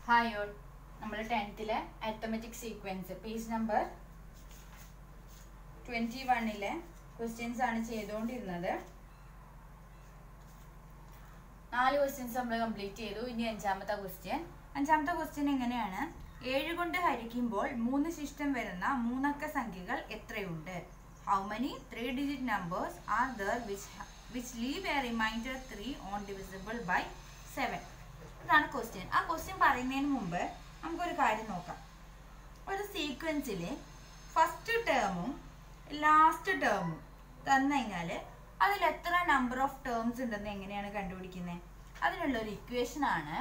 Hi all, നമ്മൾ 10th arithmetic sequence page number 21 questions ആണ് ചെയ്തുകൊണ്ടിരുന്നത്. 4 ക്വസ്റ്റ്യൻസ് നമ്മൾ കംപ്ലീറ്റ് ചെയ്തു. ഇനി അഞ്ചാമത്തെ ക്വസ്റ്റ്യൻ എങ്ങനെയാണ്? 7 കൊണ്ട് ഹരിക്കുമ്പോൾ 3 ശിഷ്ടം വരുന്ന മൂന്നക്ക സംഖ്യകൾ എത്രയുണ്ട്? How many 3-digit numbers are there which leave a remainder 3 on divisible by 7? ഇതാണ് ക്വസ്റ്റ്യൻ. ആ ക്വസ്റ്റ്യൻ പറയുന്നതിന് മുമ്പ് നമുക്കൊരു കാര്യം നോക്കാം. ഒരു സീക്വൻസിൽ ഫസ്റ്റ് ടേമും ലാസ്റ്റ് ടേമും തന്നു കഴിഞ്ഞാൽ അതിൽ എത്ര നമ്പർ ഓഫ് ടേംസ് ഉണ്ടെന്ന് എങ്ങനെയാണ് കണ്ടുപിടിക്കുന്നത്? അതിനുള്ളൊരു ഇക്വേഷൻ ആണ്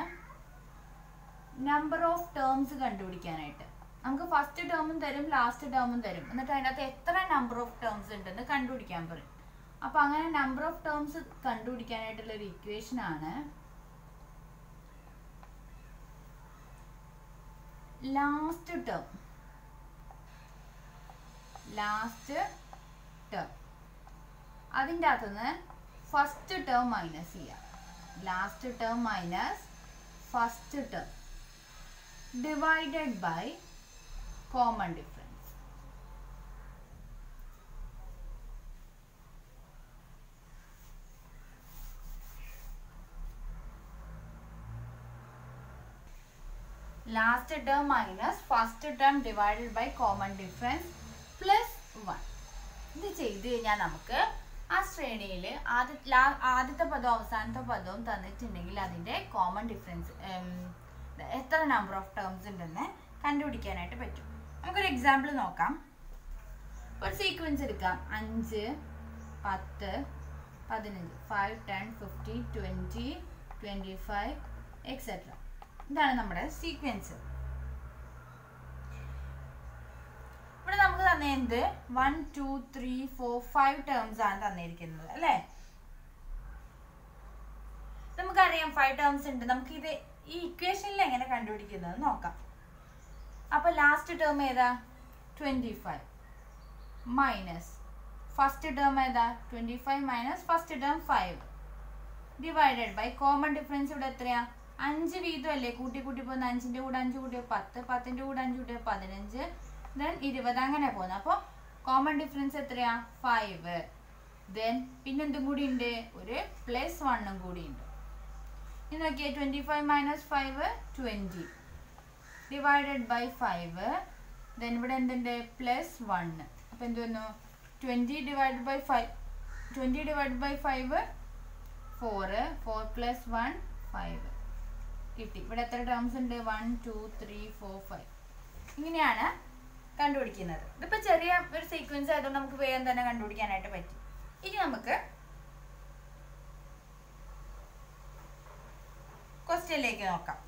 നമ്പർ ഓഫ് ടേംസ് കണ്ടുപിടിക്കാനായിട്ട്. നമുക്ക് ഫസ്റ്റ് ടേമും തരും, ലാസ്റ്റ് ടേമും തരും, എന്നിട്ട് അതിനകത്ത് എത്ര നമ്പർ ഓഫ് ടേംസ് ഉണ്ടെന്ന് കണ്ടുപിടിക്കാൻ പറയും. അപ്പം അങ്ങനെ നമ്പർ ഓഫ് ടേംസ് കണ്ടുപിടിക്കാനായിട്ടുള്ളൊരു ഇക്വേഷൻ ആണ് ലാസ്റ്റ് ടേം. അതിൻ്റെ അകത്തുനിന്ന് ഫസ്റ്റ് ടേം മൈനസ് ചെയ്യാം. Last term minus first term divided by common difference. Last term minus first term divided by common difference plus 1. ഇത് ചെയ്ത് കഴിഞ്ഞാൽ നമുക്ക് ആ ശ്രേണിയിൽ ആദ്യത്തെ പദവും അവസാനത്തെ പദവും തന്നിട്ടുണ്ടെങ്കിൽ അതിൻ്റെ കോമൺ ഡിഫറൻസ് എത്ര നമ്പർ ഓഫ് ടേംസ് ഉണ്ടെന്ന് കണ്ടുപിടിക്കാനായിട്ട് പറ്റും. നമുക്കൊരു എക്സാമ്പിൾ നോക്കാം. ഒരു സീക്വൻസ് എടുക്കാം. 5, 10, 15, 5, 10, 50, 20, 25 എക്സെട്ര. ഇതാണ് നമ്മുടെ സീക്വൻസ്. ഇവിടെ നമുക്ക് തന്നത് 1, 2, 3, 4, 5 ടേംസ് ആണ് തന്നിരിക്കുന്നത് അല്ലേ? നമുക്കറിയാം 5 ടേംസ് ഉണ്ട്. നമുക്ക് ഇത് ഈ ഇക്വേഷനിൽ എങ്ങനെ കണ്ടുപിടിക്കുന്നത് നോക്കാം. അപ്പൊ ലാസ്റ്റ് ടേം ഏതാ? 25 മൈനസ് ഫസ്റ്റ് ടേം ഏതാ? 25 minus first term 5 divided by common difference. ഇവിടെ എത്രയാ? 5 വീതം അല്ലേ? കൂട്ടി പോകുന്ന 5ന്റെ കൂടെ 5 കൂട്ടിയ 10, 10ന്റെ കൂടെ 5 കൂട്ടിയ 15, ദെൻ 20, അങ്ങനെ പോകുന്നത്. അപ്പോൾ കോമൺ ഡിഫറൻസ് എത്രയാ? 5. ദെൻ പിന്നെന്തും കൂടി ഉണ്ട്? ഒരു +1 കൂടി ഉണ്ട്. ഇനി നോക്കിയേ, 25 മൈനസ് 5 20 ഡിവൈഡഡ് ബൈ 5. ദെൻ ഇവിടെ എന്തുണ്ട്? +1. അപ്പോൾ എന്ത് വന്നു? 20 ഡിവൈഡഡ് ബൈ 5 4 + 1 5 കിട്ടി. ഇവിടെ എത്ര ടേംസ് ഉണ്ട്? 1, 2, 3, 4, 5. ഇങ്ങനെയാണ് കണ്ടുപിടിക്കുന്നത്. ഇതിപ്പോൾ ചെറിയ ഒരു സീക്വൻസ് ആയതുകൊണ്ട് നമുക്ക് വേഗം തന്നെ കണ്ടുപിടിക്കാനായിട്ട് പറ്റും. ഇനി നമുക്ക് ക്വസ്റ്റ്യനിലേക്ക് നോക്കാം.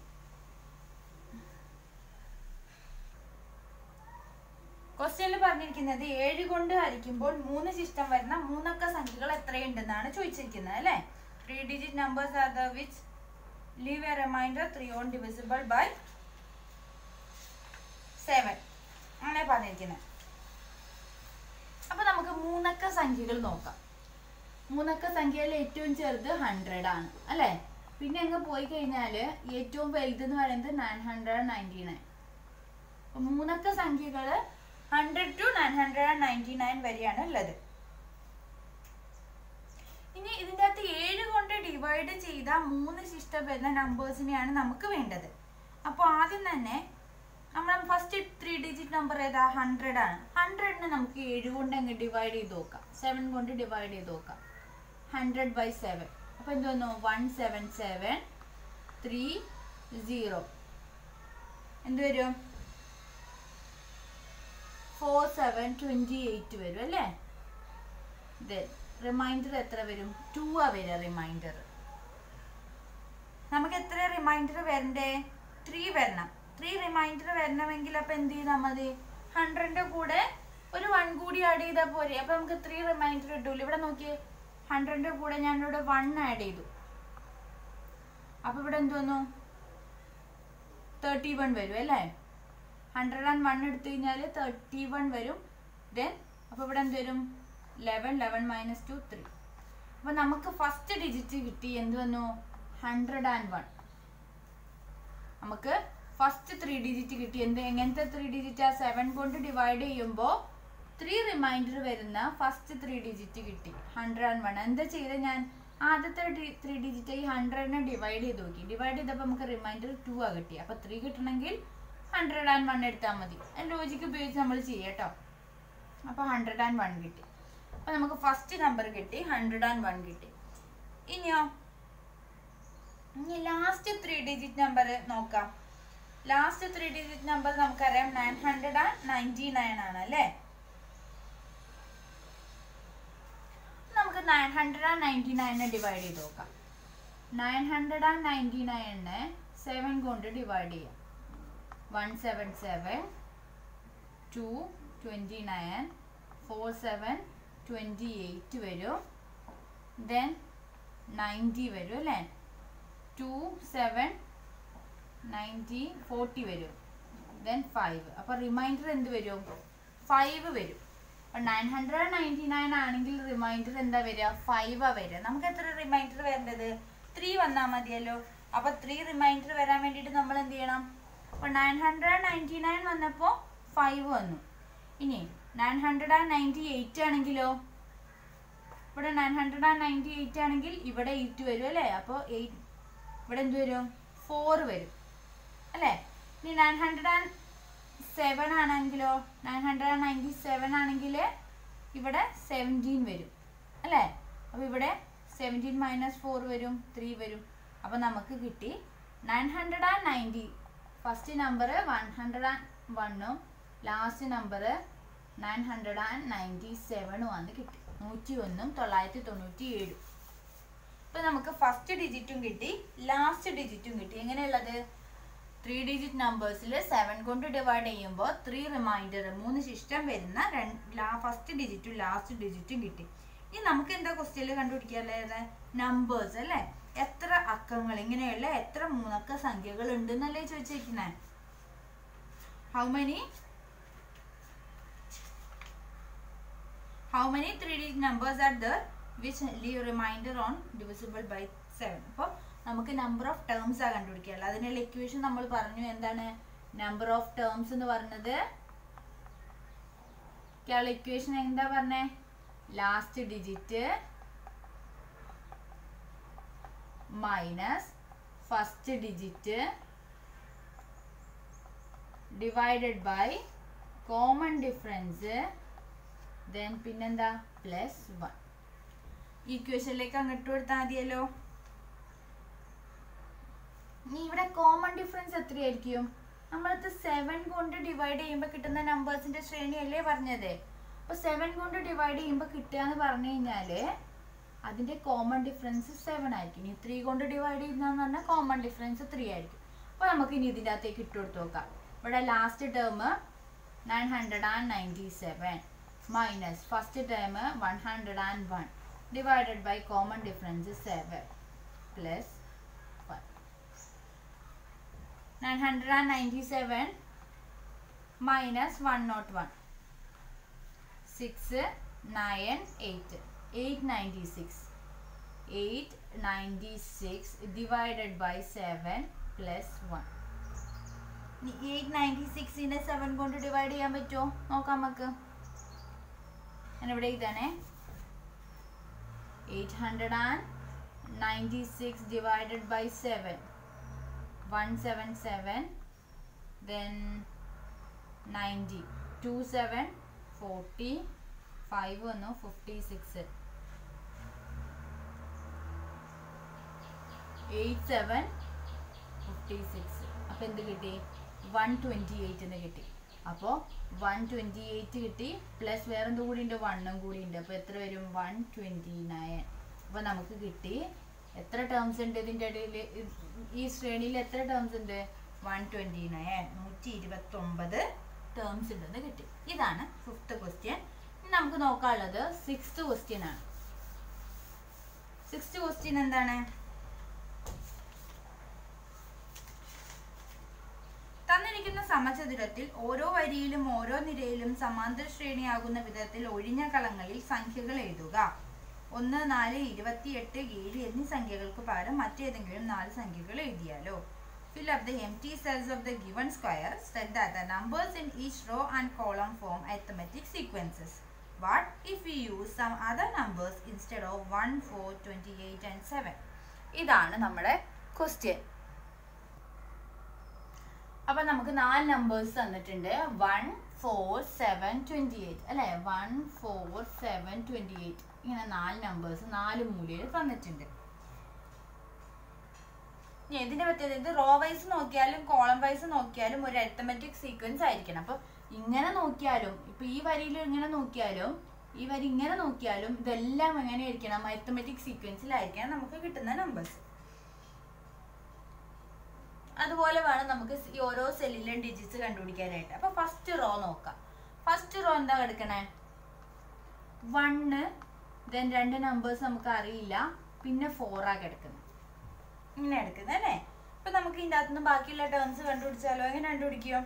ക്വസ്റ്റ്യനിൽ പറഞ്ഞിരിക്കുന്നത് 7 കൊണ്ട് ഹരിക്കുമ്പോൾ 3 ശിഷ്ടം വരുന്ന മൂന്നക്ക സംഖ്യകൾ എത്രയുണ്ടെന്നാണ് ചോദിച്ചിരിക്കുന്നത് അല്ലേ? 3-digit numbers are the which leave a remainder 3 on divisible by 7 അങ്ങനെ പറഞ്ഞിരിക്കുന്നത്. അപ്പൊ നമുക്ക് മൂന്നക്ക സംഖ്യകൾ നോക്കാം. മൂന്നക്ക സംഖ്യയിൽ ഏറ്റവും ചെറുത് 100 ആണ് അല്ലേ? പിന്നെ അങ്ങ് പോയി കഴിഞ്ഞാൽ ഏറ്റവും വലുത് എന്ന് പറയുന്നത് 999. അപ്പൊ മൂന്നക്ക സംഖ്യകൾ 100 to 999 വരെയാണ് ഉള്ളത്. ഇനി ഇതിൻ്റെ അകത്ത് 7 കൊണ്ട് ഡിവൈഡ് ചെയ്ത 3 ശിഷ്ടം വരുന്ന നമ്പേഴ്സിനെയാണ് നമുക്ക് വേണ്ടത്. അപ്പോൾ ആദ്യം തന്നെ നമ്മൾ ഫസ്റ്റ് 3-digit നമ്പർ ഏതാ? 100 ആണ്. 100നെ നമുക്ക് 7 കൊണ്ട് അങ്ങ് ഡിവൈഡ് ചെയ്ത് നോക്കാം. 7 കൊണ്ട് ഡിവൈഡ് ചെയ്ത് നോക്കാം. 100 by 7. അപ്പോൾ എന്ത് വന്നു? 17730. എന്ത് വരും? 4728 വരും അല്ലേ? റിമൈൻഡർ എത്ര വരും? 2 വരെ റിമൈൻഡർ. നമുക്ക് എത്ര റിമൈൻഡർ വരണ്ടേ? 3 വരണം. 3 റിമൈൻഡർ വരണമെങ്കിൽ അപ്പം എന്ത് ചെയ്താൽ മതി? 100ന്റെ കൂടെ ഒരു 1 കൂടി ആഡ് ചെയ്താൽ പോരെ? അപ്പം നമുക്ക് 3 റിമൈൻഡർ കിട്ടൂല. ഇവിടെ നോക്കിയേ, 100ന്റെ കൂടെ ഞാനിവിടെ 1 ആഡ് ചെയ്തു. അപ്പം ഇവിടെ എന്ത് വന്നു? 31 വരും അല്ലേ? 101 എടുത്തു കഴിഞ്ഞാൽ 31 വരും. ദെൻ അപ്പോൾ ഇവിടെ എന്ത് വരും? 11 മൈനസ് 2 3. അപ്പോൾ നമുക്ക് ഫസ്റ്റ് ഡിജിറ്റ് കിട്ടി. എന്ത് വന്നു? 101. നമുക്ക് ഫസ്റ്റ് 3 ഡിജിറ്റ് കിട്ടി. എങ്ങനത്തെ 3 ഡിജിറ്റാ? 7 കൊണ്ട് ഡിവൈഡ് ചെയ്യുമ്പോൾ 3 റിമൈൻഡർ വരുന്ന ഫസ്റ്റ് 3 ഡിജിറ്റ് കിട്ടി. 101. എന്താ ചെയ്തത്? ഞാൻ ആദ്യത്തെ 3 ഡിജിറ്റ് ഈ 100നെ ഡിവൈഡ് ചെയ്ത് നോക്കി. ഡിവൈഡ് ചെയ്തപ്പോൾ നമുക്ക് റിമൈൻഡർ 2 ആ കിട്ടി. അപ്പോൾ 3 കിട്ടണമെങ്കിൽ 101 എടുത്താൽ മതി. ലോജിക്ക് ഉപയോഗിച്ച് നമ്മൾ ചെയ്യാം കേട്ടോ. അപ്പോൾ 101 കിട്ടി. അപ്പോൾ നമുക്ക് ഫസ്റ്റ് നമ്പർ കിട്ടി, 101 കിട്ടി. ഇനി ലാസ്റ്റ് 3 ഡിജിറ്റ് നമ്പർ നോക്കാം. ലാസ്റ്റ് 3 ഡിജിറ്റ് നമ്പർ നമുക്കറിയാം 999 ആണ് അല്ലേ. നമുക്ക് 999നെ ഡിവൈഡ് ചെയ്ത് നോക്കാം. 999നെ 7 കൊണ്ട് ഡിവൈഡ് ചെയ്യാം. 177, 2, 29, 4, 7, 28 വരും. ദെൻ 90 വരും അല്ലേ. 2, 7, 90, 40 വരും. ദെൻ 5. അപ്പോൾ റിമൈൻഡർ എന്ത് വരും? 5 വരും. അപ്പോൾ 999 ആണെങ്കിൽ റിമൈൻഡർ എന്താ വരിക? 5 ആ വരിക. നമുക്ക് എത്ര റിമൈൻഡർ വരേണ്ടത്? 3 വന്നാൽ മതിയല്ലോ. അപ്പോൾ 3 റിമൈൻഡർ വരാൻ വേണ്ടിയിട്ട് നമ്മൾ എന്ത് ചെയ്യണം? അപ്പോൾ 999 വന്നപ്പോൾ 5 വന്നു. ഇനി 998 ആണെങ്കിലോ? ഇവിടെ 998 ആണെങ്കിൽ ഇവിടെ 8 വരും അല്ലേ. അപ്പോൾ ഇവിടെ എന്ത് വരും? 4 വരും അല്ലേ. ഇനി 907 ആണെങ്കിലോ? 997 ആണെങ്കിൽ ഇവിടെ 17 വരും അല്ലേ. അപ്പോൾ ഇവിടെ 17 - 4 വരും, 3 വരും. അപ്പോൾ നമുക്ക് കിട്ടി 990. ഫസ്റ്റ് നമ്പർ 101ഉം ലാസ്റ്റ് നമ്പർ 997ഉം ആണ് കിട്ടി. 101ഉം 997. ഇപ്പം നമുക്ക് ഫസ്റ്റ് ഡിജിറ്റും കിട്ടി, ലാസ്റ്റ് ഡിജിറ്റും കിട്ടി. എങ്ങനെയുള്ളത്? 3 ഡിജിറ്റ് നമ്പേഴ്സിൽ 7 കൊണ്ട് ഡിവൈഡ് ചെയ്യുമ്പോൾ 3 റിമൈൻഡർ 3 ശിഷ്ടം വരുന്ന ഫസ്റ്റ് ഡിജിറ്റും ലാസ്റ്റ് ഡിജിറ്റും കിട്ടി. ഇനി നമുക്ക് എന്താ ക്വസ്റ്റ്യനിൽ കണ്ടുപിടിക്കാനുള്ളത്? നമ്പേഴ്സ് അല്ലേ. എത്ര അക്കങ്ങൾ, ഇങ്ങനെയുള്ള എത്ര മൂന്നക്ക സംഖ്യകൾ ഉണ്ട് എന്നല്ലേ ചോദിച്ചിരിക്കുന്നത്. How many 3 digit numbers are there which leave remainder on divisible by 7. അപ്പോൾ നമുക്ക് നമ്പർ ഓഫ് ടേംസ് ആ കണ്ടുപിടിക്കാനുള്ളത്. അതിനുള്ള ഇക്വേഷൻ നമ്മൾ പറഞ്ഞു. എന്താണ് നമ്പർ ഓഫ് ടേംസ് എന്ന് പറഞ്ഞത്? ഇക്വേഷൻ എന്താ പറഞ്ഞേ? Last digit minus first digit divided by common difference, then പിന്നെന്താ +1. ഇക്വേഷനിലേക്ക് അങ്ങോട്ട് കൊടുത്താൽ മതിയല്ലോ. ഇനി ഇവിടെ കോമൺ ഡിഫറൻസ് എത്രയായിരിക്കും? നമ്മളത് 7 കൊണ്ട് ഡിവൈഡ് ചെയ്യുമ്പോൾ കിട്ടുന്ന നമ്പേഴ്സിന്റെ ശ്രേണിയല്ലേ പറഞ്ഞത്. അപ്പോൾ 7 കൊണ്ട് ഡിവൈഡ് ചെയ്യുമ്പോൾ കിട്ടുക എന്ന് പറഞ്ഞു കഴിഞ്ഞാൽ അതിന്റെ കോമൺ ഡിഫറൻസ് 7 ആയിരിക്കും. ഇനി 3 കൊണ്ട് ഡിവൈഡ് ചെയ്യുന്നതെന്ന് പറഞ്ഞാൽ കോമൺ ഡിഫറൻസ് 3 ആയിരിക്കും. അപ്പോൾ നമുക്ക് ഇനി ഇതിൻ്റെ അകത്തേക്ക് ഇട്ട് കൊടുത്ത് നോക്കാം. ഇവിടെ last term 997 minus first term 101 divided by common difference 7 plus 1. 997 minus 101 6 9 8 896 divided by 7 plus 1. 896നെ 7 കൊണ്ട് ഡിവൈഡ് ചെയ്യാൻ പറ്റുമോ നോക്കാം നമുക്ക്. ഇവിടെ ഇതാണ് 896 divided by 7 177, then 90, 27 40 5 1 56 87 56. അപ്പോൾ എന്ത് കിട്ടി? 128 എന്ന് കിട്ടി. അപ്പോൾ 128 കിട്ടി. പ്ലസ് വേറെന്ത് കൂടി ഉണ്ട്? 1ഉം കൂടി ഉണ്ട്. അപ്പോൾ എത്ര വരും? 129. അപ്പോൾ നമുക്ക് കിട്ടി. എത്ര ടേംസ് ഉണ്ട് ഇതിൻ്റെ ഇടയിൽ? ഈ ശ്രേണിയിൽ എത്ര ടേംസ് ഉണ്ട്? 129 129 ടേംസ് ഉണ്ടെന്ന് കിട്ടി. ഇതാണ് 5th ക്വസ്റ്റ്യൻ. ഇനി നമുക്ക് നോക്കാനുള്ളത് 6th ക്വസ്റ്റ്യൻ ആണ്. 6th ക്വസ്റ്റ്യൻ എന്താണ്? തന്നിരിക്കുന്ന സമചതുരത്തിൽ ഓരോ വരിയിലും ഓരോ നിരയിലും സമാന്തര ശ്രേണിയാകുന്ന വിധത്തിൽ ഒഴിഞ്ഞ കളങ്ങളിൽ സംഖ്യകൾ എഴുതുക. 1 4 28 7 എന്നീ സംഖ്യകൾക്ക് പകരം മറ്റേതെങ്കിലും 4 സംഖ്യകൾ എഴുതിയാലോ. Fill up the empty cells of the given square such that the numbers in each row and column form arithmetic sequences. What if we use some other numbers instead of 1, 4, 28 and 7? ഇതാണ് നമ്മുടെ question. അപ്പം നമുക്ക് 4 numbers തന്നിട്ടുണ്ട്. 1, 4, 7, 28 അല്ലേ? 1, 4, 7, 28 ഇങ്ങനെ 4 numbers 4 മൂലയിൽ തന്നിട്ടുണ്ട്. ഇതിന്റെ പ്രത്യേകത ഇത് റോ വൈസ് നോക്കിയാലും കോളം വൈസ് നോക്കിയാലും ഒരു അരിത്തമെറ്റിക് സീക്വൻസ് ആയിരിക്കണം. അപ്പൊ ഇങ്ങനെ നോക്കിയാലും ഇപ്പൊ ഈ വരിയിൽ ഇങ്ങനെ നോക്കിയാലും ഈ വരി ഇങ്ങനെ നോക്കിയാലും ഇതെല്ലാം എങ്ങനെ ആയിരിക്കണം? അരിത്തമെറ്റിക് സീക്വൻസിലായിരിക്കണം നമുക്ക് കിട്ടുന്ന നമ്പേഴ്സ്. അതുപോലെ വേണം നമുക്ക് ഈ ഓരോ സെല്ലിലെ ഡിജിറ്റ്സ് കണ്ടുപിടിക്കാനായിട്ട്. അപ്പൊ ഫസ്റ്റ് റോ നോക്കാം. ഫസ്റ്റ് റോ എന്താ കിടക്കണേ? 1, ദെൻ 2 നമ്പേഴ്സ് നമുക്ക് അറിയില്ല, പിന്നെ 4 ആ കിടക്കുന്നത്. ഇങ്ങനെ എടുക്കുന്നത് അല്ലേ? അപ്പൊ നമുക്ക് ഇതിൻ്റെ അകത്തുനിന്ന് ബാക്കിയുള്ള ടേംസ് കണ്ടുപിടിച്ചാലോ? എങ്ങനെ കണ്ടുപിടിക്കും?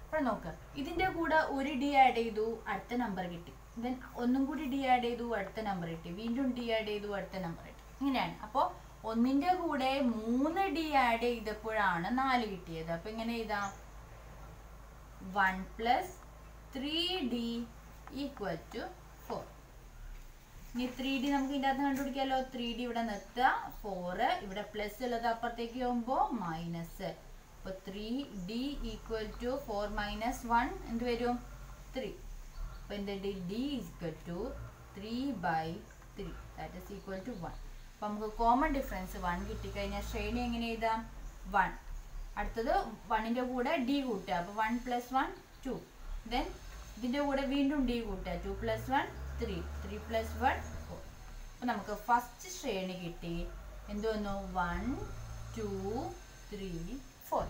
അപ്പൊ നോക്ക്, ഇതിന്റെ കൂടെ ഒരു ഡി ആഡ് ചെയ്തു, അടുത്ത നമ്പർ കിട്ടി. ദെൻ ഒന്നും കൂടി ഡി ആഡ് ചെയ്തു, അടുത്ത നമ്പർ കിട്ടി. വീണ്ടും ഡി ആഡ് ചെയ്തു, അടുത്ത നമ്പർ കിട്ടി. ഇങ്ങനെയാണ്. അപ്പോൾ ഒന്നിന്റെ കൂടെ 3 ഡി ആഡ് ചെയ്തപ്പോഴാണ് 4 കിട്ടിയത്. അപ്പൊ ഇങ്ങനെ എഴുതാം 1 + 3d = 4. ഇനി 3d നമുക്ക് ഇതിൻ്റെ അകത്ത് കണ്ടുപിടിക്കാമല്ലോ. 3d ഇവിടെ നിർത്തുക, 4 ഇവിടെ പ്ലസ് ഉള്ളത് അപ്പുറത്തേക്ക് പോകുമ്പോൾ മൈനസ്. അപ്പോൾ 3d = 4 - 1 എന്ത് വരും? 3. അപ്പോൾ എന്ത്? d = 3/3 that is equal to 1. അപ്പോൾ നമുക്ക് കോമൺ ഡിഫറൻസ് 1 കിട്ടിക്കഴിഞ്ഞാൽ ശ്രേണി എങ്ങനെ എഴുതാം? 1. അടുത്തത് 1ന്റെ കൂടെ d കൂട്ടുക. അപ്പോൾ 1 + 1 2. ദെൻ ഇതിൻ്റെ കൂടെ വീണ്ടും d കൂട്ടുക. 2 + 1 3. 3 + 1 4. അപ്പോൾ നമുക്ക് ഫസ്റ്റ് ശ്രേണി കിട്ടി. എന്ത് വന്നു? 1 2 3 4.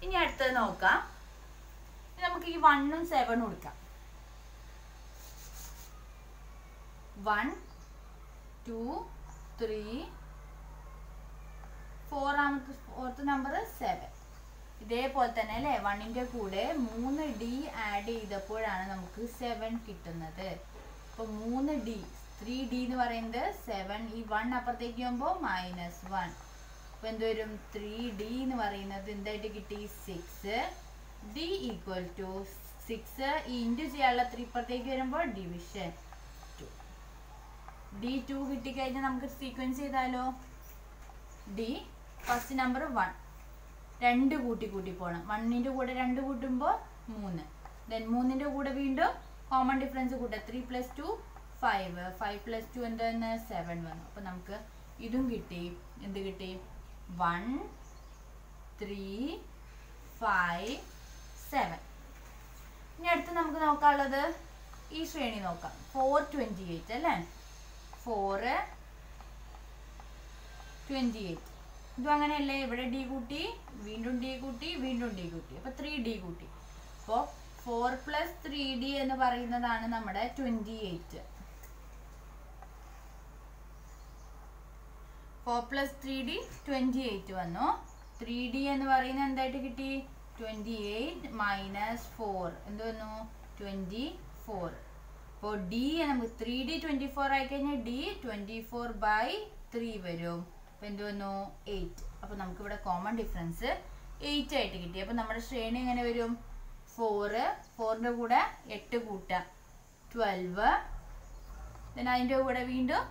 ഇനി അടുത്തത് നോക്കാം. നമുക്ക് ഈ 1ഉം 7ഉം കൊടുക്കാം. 1 2 3 4th നമ്പർ 7. ഇതേപോലെ തന്നെ അല്ലേ? 1ന്റെ കൂടെ 3d ആഡ് ചെയ്തപ്പോഴാണ് നമുക്ക് 7 കിട്ടുന്നത്. അപ്പോൾ 3d 3d എന്ന് പറയുന്നത് 7. ഈ 1 അപ്പുറത്തേക്ക് പോകുമ്പോൾ -1. അപ്പോൾ എന്ത് വരും? 3d എന്ന് പറയുന്നത് എന്തായിട്ട് കിട്ടി? 6. d = 6. ഈ ഇൻറ്റു ചെയ്യാനുള്ള 3 ഇപ്പുറത്തേക്ക് വരുമ്പോൾ ഡിവിഷൻ 2. d2 കിട്ടിക്കഴിഞ്ഞാൽ നമുക്ക് സീക്വൻസ് ചെയ്താലോ? d ഫസ്റ്റ് നമ്പർ 1 2 കൂട്ടി പോകണം. 1ന്റെ കൂടെ 2 കൂട്ടുമ്പോൾ 3. ദെൻ 3ന്റെ കൂടെ വീണ്ടും കോമൺ ഡിഫറൻസ് കൂട്ടുക. 3 + 2 5. 5 + 2 എന്താണ്? 7 വന്നു. അപ്പോൾ നമുക്ക് ഇതും കിട്ടി. എന്ത് കിട്ടി? 1 3 5 7. ഇനി അടുത്ത് നമുക്ക് നോക്കാനുള്ളത് ഈ ശ്രേണി നോക്കാം. 428 അല്ലേ? 4 28 ഇതും അങ്ങനെയല്ലേ? ഇവിടെ d കൂട്ടി, വീണ്ടും d കൂട്ടി, വീണ്ടും d കൂട്ടി. അപ്പോൾ 3d കൂട്ടി. അപ്പോൾ 4 + 3d എന്ന് പറയുന്നതാണ് നമ്മുടെ 28. 4 + 3d 28 വന്നു. 3d എന്ന് പറയുന്നത് എന്തായിട്ട് കിട്ടി? 28 - 4 എന്ത് വന്നു? 24. അപ്പോൾ d നമുക്ക് 3d 24 ആയിക്കഴിഞ്ഞാൽ d 24/3 വരും. അപ്പോൾ എന്ത് വന്നു? 8. അപ്പോൾ നമുക്കിവിടെ കോമൺ ഡിഫറൻസ് 8 ആയിട്ട് കിട്ടി. അപ്പോൾ നമ്മുടെ ശ്രേണി എങ്ങനെ വരും? 4ന്റെ കൂടെ 8 കൂട്ടുക 12. ദെൻ അതിൻ്റെ കൂടെ വീണ്ടും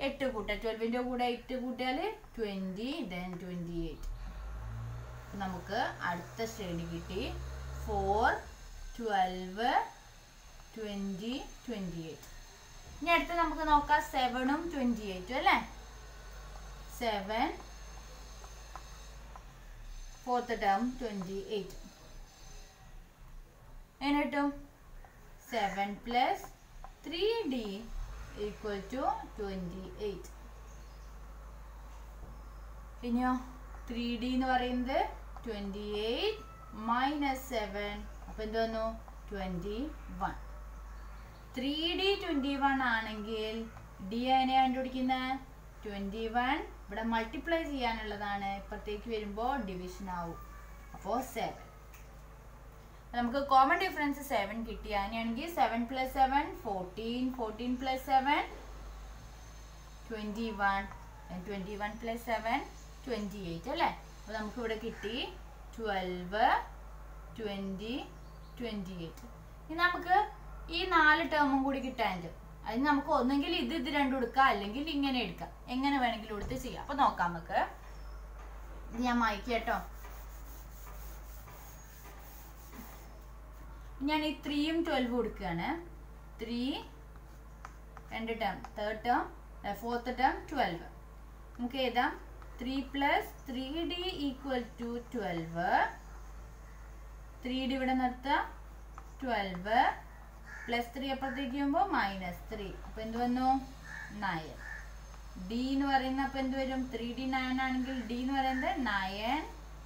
8 കൂട്ടുക. 12ന്റെ കൂടെ 8 കൂട്ടിയാൽ 20. ദെൻ 28. നമുക്ക് അടുത്ത ശ്രേണി കിട്ടി. 4 12 20 28. ഇനി അടുത്ത് നമുക്ക് നോക്കാം 7ഉം 28 അല്ലേ? 7 4th ടേം 28. എങ്ങനെ കിട്ടും? 7 + 3d = 28. ഇനിയോ 3d എന്ന് പറയുന്നത് 28 - 7. അപ്പോൾ എന്ത് വന്നു? 21. 3d 21 ആണെങ്കിൽ d എങ്ങനെ കണ്ടുപിടിക്കുന്നത്? 21 ഇവിടെ മൾട്ടിപ്ലൈ ചെയ്യാനുള്ളതാണ്. ഇപ്പുറത്തേക്ക് വരുമ്പോൾ ഡിവിഷൻ ആവും. അപ്പോൾ 7. നമുക്ക് കോമൺ ഡിഫറൻസ് 7 കിട്ടി. അങ്ങനെയാണെങ്കിൽ 7 + 7 14. 14 + 7 21. 21 plus 7 28 അല്ലേ? അപ്പോൾ നമുക്ക് ഇവിടെ കിട്ടി 12 20 28. ഇനി നമുക്ക് ഈ 4 ടേമും കൂടി കിട്ടാനുണ്ട്. അതിന് നമുക്ക് ഒന്നെങ്കിൽ ഇത് രണ്ടും എടുക്കാം, അല്ലെങ്കിൽ ഇങ്ങനെ എടുക്കാം. എങ്ങനെ വേണമെങ്കിലും എടുത്ത് ചെയ്യാം. അപ്പോൾ നോക്കാം നമുക്ക്. ഇത് ഞാൻ മായ്ക്കാം കേട്ടോ. ഞാൻ ഈ 3ഉം 12ഉം കൊടുക്കുകയാണ്. 3 രണ്ട് term, third term, fourth term 12. നമുക്ക് എഴുതാം 3 plus 3d equal to 12. 3d ഇവിടെ നിർത്തുക. 12 പ്ലസ് 3 അപ്പുറത്തേക്ക് പോകുമ്പോൾ -3. അപ്പോൾ എന്ത് വന്നു? 9. d എന്ന് പറയുന്നത് അപ്പോൾ എന്ത് വരും? 3d 9 ആണെങ്കിൽ d എന്ന് പറയുന്നത് 9.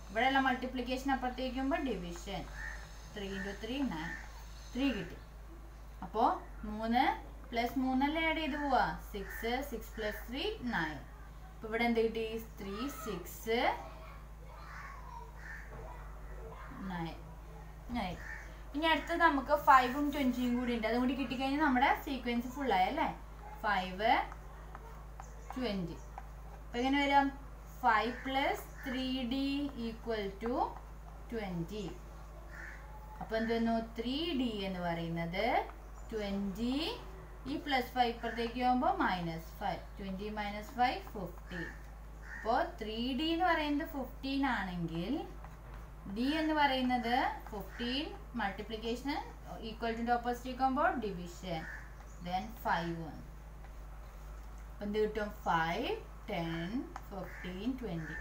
ഇവിടെയുള്ള മൾട്ടിപ്ലിക്കേഷൻ അപ്പുറത്തേക്ക് പോകുമ്പോൾ ഡിവിഷൻ. 3 × 3 9. 3 കിട്ടി. അപ്പോൾ 3 പ്ലസ് 3 അല്ലേ ആഡ് ചെയ്ത് പോവാ? 6 6 പ്ലസ് 3 9. അപ്പോൾ ഇവിടെ എന്ത് കിട്ടി? 3 6 9. ഇനി അടുത്തത് നമുക്ക് 5ഉം 20ഉം കൂടി ഉണ്ട്. അതും കൂടി കിട്ടിക്കഴിഞ്ഞാൽ നമ്മുടെ സീക്വൻസ് ഫുള്ളായി അല്ലേ? 5 20. അപ്പോൾ എങ്ങനെ വരാം? 5 plus 3d equal to 20. അപ്പോൾ എന്ത് വന്നു? 3d എന്ന് പറയുന്നത് 20. ഈ പ്ലസ് 5 ഇപ്പുറത്തേക്ക് പോകുമ്പോൾ -5. 20 - 5 15. അപ്പോൾ 3d എന്ന് പറയുന്നത് 15 ആണെങ്കിൽ d എന്ന് പറയുന്നത് 15 മൾട്ടിപ്ലിക്കേഷൻ ഈക്വൽ ടു ഓപ്പോസിറ്റ് ആകുമ്പോൾ ഡിവിഷൻ. ദെൻ 5. അപ്പം എന്ത് കിട്ടും? 5 10 15 20.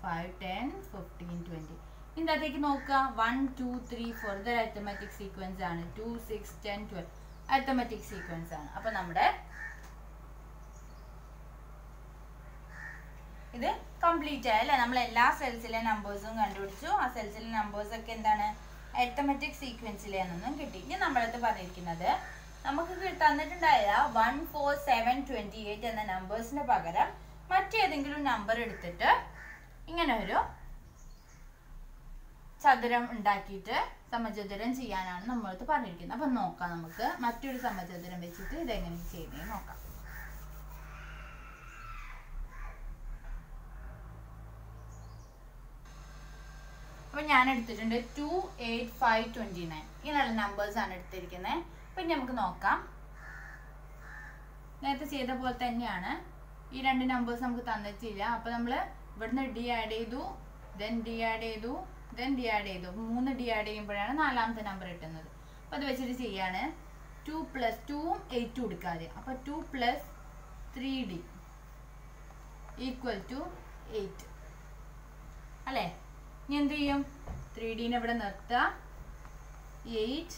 5 10 15 20. ഇതിൻ്റെ അകത്തേക്ക് നോക്കുക. 1 2 3 4 ഇത് അരിത്തമാറ്റിക് സീക്വൻസ് ആണ്. 2 6 10 12 അരിത്തമാറ്റിക് സീക്വൻസ് ആണ്. അപ്പം നമ്മുടെ ഇത് കംപ്ലീറ്റ് ആയി അല്ലേ? നമ്മൾ എല്ലാ സെൽസിലെ നമ്പേഴ്സും കണ്ടുപിടിച്ചു. ആ സെൽസിലെ നമ്പേഴ്സ് ഒക്കെ എന്താണ്? അരിത്തമാറ്റിക് സീക്വൻസിലെന്നൊന്നും കിട്ടി. ഇനി നമ്മളടുത്ത് പറഞ്ഞിരിക്കുന്നത് നമുക്ക് തന്നിട്ടുണ്ടായ 1 4 7 28 എന്ന നമ്പേഴ്സിന് പകരം മറ്റേതെങ്കിലും നമ്പർ എടുത്തിട്ട് ഇങ്ങനെ ഒരു ചതുരം ഉണ്ടാക്കിയിട്ട് സമചതുരം ചെയ്യാനാണ് നമ്മളടുത്ത് പറഞ്ഞിരിക്കുന്നത്. അപ്പം നോക്കാം, നമുക്ക് മറ്റൊരു സമചതുരം വെച്ചിട്ട് ഇതെങ്ങനെ ചെയ്യുന്നത് നോക്കാം. അപ്പം ഞാൻ എടുത്തിട്ടുണ്ട് 2 8 5 29 ഇങ്ങനെയുള്ള നമ്പേഴ്സ് ആണ് എടുത്തിരിക്കുന്നത്. അപ്പം നമുക്ക് നോക്കാം. നേരത്തെ ചെയ്ത പോലെ തന്നെയാണ്. ഈ രണ്ട് നമ്പേഴ്സ് നമുക്ക് തന്നിട്ടില്ല. അപ്പം നമ്മൾ ഇവിടുന്ന് d ആഡ് ചെയ്തു, ദെൻ d ആഡ് ചെയ്തു, ദെൻ d ആഡ് ചെയ്തു. 3 d ആഡ് ചെയ്യുമ്പോഴാണ് നാലാമത്തെ നമ്പർ കിട്ടുന്നത്. അപ്പം അത് വെച്ചിട്ട് ചെയ്യാണ്. 2 + 2ഉം 8ഉം എടുക്കാതെ. അപ്പം 2 + 3d = 8 അല്ലേ? ഇനി എന്ത് ചെയ്യും? 3d ഇവിടെ നിർത്തുക. 8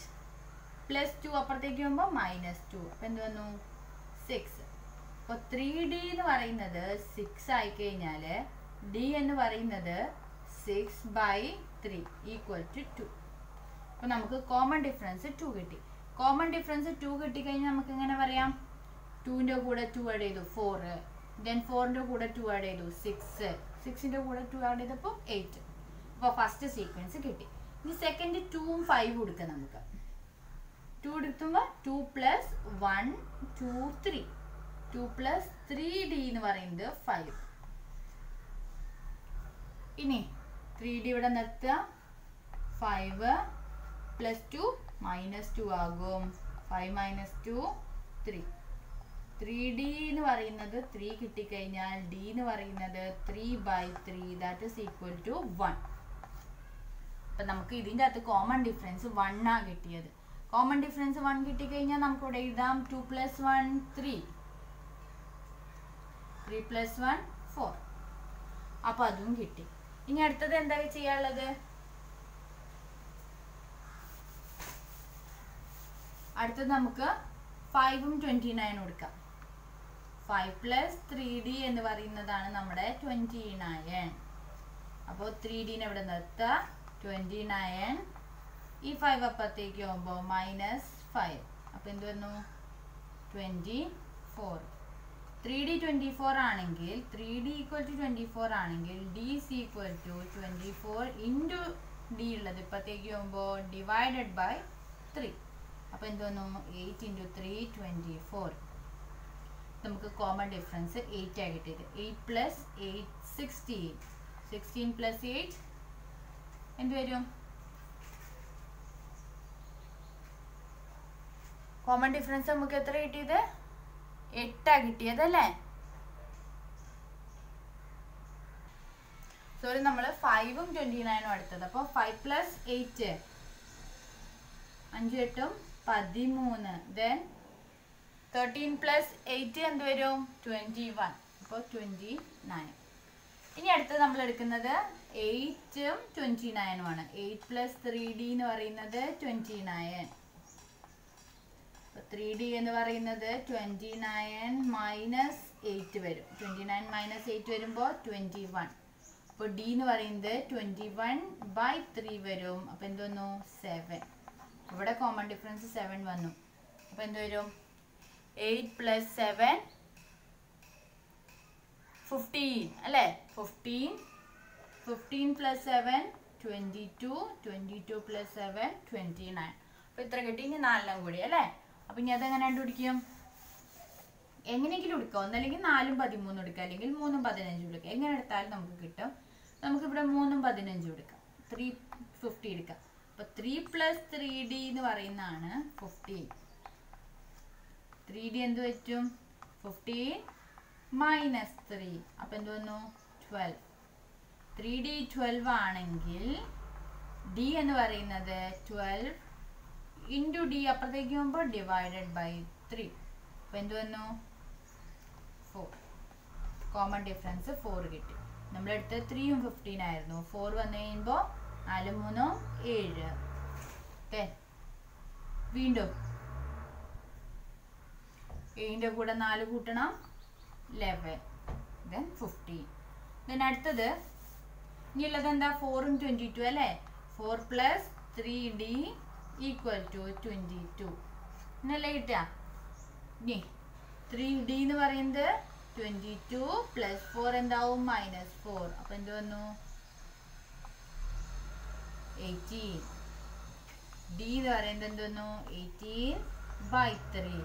+ 2 അപ്പുറത്തേക്ക് പോകുമ്പോൾ -2. അപ്പം എന്ത് വന്നു? 6. അപ്പോൾ 3d എന്ന് പറയുന്നത് 6 ആയിക്കഴിഞ്ഞാൽ d എന്ന് പറയുന്നത് 6/3 = 2. അപ്പോൾ നമുക്ക് കോമൺ ഡിഫറൻസ് 2 കിട്ടി. കോമൺ ഡിഫറൻസ് 2 കിട്ടിക്കഴിഞ്ഞാൽ നമുക്ക് എങ്ങനെ പറയാം? 2ൻ്റെ കൂടെ 2 ആഡ് ചെയ്തു 4, ദെൻ 4ൻ്റെ കൂടെ 2 ആഡ് ചെയ്തു 6, 6ൻ്റെ കൂടെ 2 ആഡ് ചെയ്തപ്പോൾ 8. അപ്പോൾ ഫസ്റ്റ് സീക്വൻസ് കിട്ടി. ഇനി സെക്കൻഡ് 2ഉം 5ഉം കൊടുക്കാം നമുക്ക്. 2 എടുക്കുമ്പോൾ 2 + 1 2 3. 2 + 3d എന്ന് പറയുന്നത് 5. ഇനി 3d ഇവിടെ നിർത്തുക. 5 + 2 -2 ആകും. 5 - 2 3. 3d എന്ന് പറയുന്നത് 3 കിട്ടിക്കഴിഞ്ഞാൽ d എന്ന് പറയുന്നത് 3/3 = 1. അപ്പം നമുക്ക് ഇതിൻ്റെ അകത്ത് കോമൺ ഡിഫറൻസ് 1 ആണ് കിട്ടിയത്. കോമൺ ഡിഫറൻസ് 1 കിട്ടിക്കഴിഞ്ഞാൽ നമുക്ക് ഇവിടെ എഴുതാം 2 + 1 3, 3 + 1 4. അപ്പോൾ അതും കിട്ടി. ഇനി അടുത്തത് എന്താ ചെയ്യാനുള്ളത്? അടുത്തത് നമുക്ക് 5ഉം 29 കൊടുക്കാം. 5 + 3d എന്ന് പറയുന്നതാണ് നമ്മുടെ 29. അപ്പോൾ 3d ഇവിടെ നിർത്തുക. 29. ഈ 5 അപ്പുറത്തേക്ക് പോകുമ്പോൾ -5. അപ്പോൾ എന്ത് വന്നു? 24. 3d 24 ആണെങ്കിൽ 3d = 24 ആണെങ്കിൽ d = 24 × d ഉള്ളത് ഇപ്പുറത്തേക്ക് പോകുമ്പോൾ /3. അപ്പോൾ എന്ത് വന്നു? 8 × 3 24. നമുക്ക് കോമൺ ഡിഫറൻസ് 8 ആയി കിട്ടിയത്. 8 പ്ലസ് 8 16. 16 പ്ലസ് 8 എന്ത് വരും? കോമൺ ഡിഫറൻസ് നമുക്ക് എത്ര കിട്ടിയത്? 8 കിട്ടിയത് അല്ലേ? സോറി, നമ്മൾ 5ഉം 29ഉം അടുത്തത്. അപ്പോൾ 5 പ്ലസ് 8 5 8 13. ദെൻ 13 പ്ലസ് 8 എന്ത് വരും? 21. അപ്പോൾ 29. ഇനി അടുത്തത് നമ്മൾ എടുക്കുന്നത് 8ഉം 29ഉം ആണ്. 8 പ്ലസ് 3d എന്ന് പറയുന്നത് 29. 3d എന്ന് പറയുന്നത് 29 മൈനസ് 8 വരും. 29 മൈനസ് 8 വരുമ്പോൾ 21. അപ്പോൾ d എന്ന് പറയുന്നത് 21/3 വരും. അപ്പോൾ എന്ത് വന്നു? 7. ഇവിടെ കോമൺ ഡിഫറൻസ് 7 വന്നു. അപ്പോൾ എന്ത് വരും? 8 പ്ലസ് 7 15 അല്ലേ? 15 പ്ലസ് 7 22. 22 പ്ലസ് 7 29. അപ്പോൾ ഇത്ര കിട്ടി. ഇനി 4 കൂടി അല്ലേ? അപ്പം ഇനി അതെങ്ങനെ കണ്ടുപിടിക്കും? എങ്ങനെയെങ്കിലും എടുക്കാം. ഒന്നല്ലെങ്കിൽ 4ഉം 13 എടുക്കാം, അല്ലെങ്കിൽ 3ഉം 15 എടുക്കാം. എങ്ങനെ എടുത്താലും നമുക്ക് കിട്ടും. നമുക്കിവിടെ 3ഉം 15 എടുക്കാം. 350 എടുക്കാം. അപ്പോൾ 3 പ്ലസ് 3d എന്ന് പറയുന്നതാണ് 15. 3d എന്ത് പറ്റും? 15 മൈനസ് 3. അപ്പം എന്ത് വന്നു? 12. 3d 12 ആണെങ്കിൽ d എന്ന് പറയുന്നത് 12 ഇൻറ്റു d അപ്പുറത്തേക്ക് പോകുമ്പോൾ ഡിവൈഡഡ് ബൈ 3. അപ്പം എന്ത് വന്നു? 4. കോമൺ ഡിഫറൻസ് 4 കിട്ടി. നമ്മളെടുത്ത് 3ഉം 15 ആയിരുന്നു. 4 വന്നു കഴിയുമ്പോൾ 4 3 7. ഓക്കെ, വീണ്ടും 7ൻ്റെ കൂടെ 4 കൂട്ടണം, 11. ദെൻ 15. ദെൻ അടുത്തത് ഇനിയുള്ളത് എന്താ? 4ഉം 22 അല്ലേ? 4 പ്ലസ് 3d ഈക്വൽ ടു 22 എന്നല്ലേ കിട്ടുക? ഇനി 3d എന്ന് പറയുന്നത് 22 പ്ലസ് 4 എന്താവും? മൈനസ് 4. അപ്പം എന്ത് വന്നു? 18. d എന്ന് പറയുന്നത് എന്ത് വന്നു? 18/3.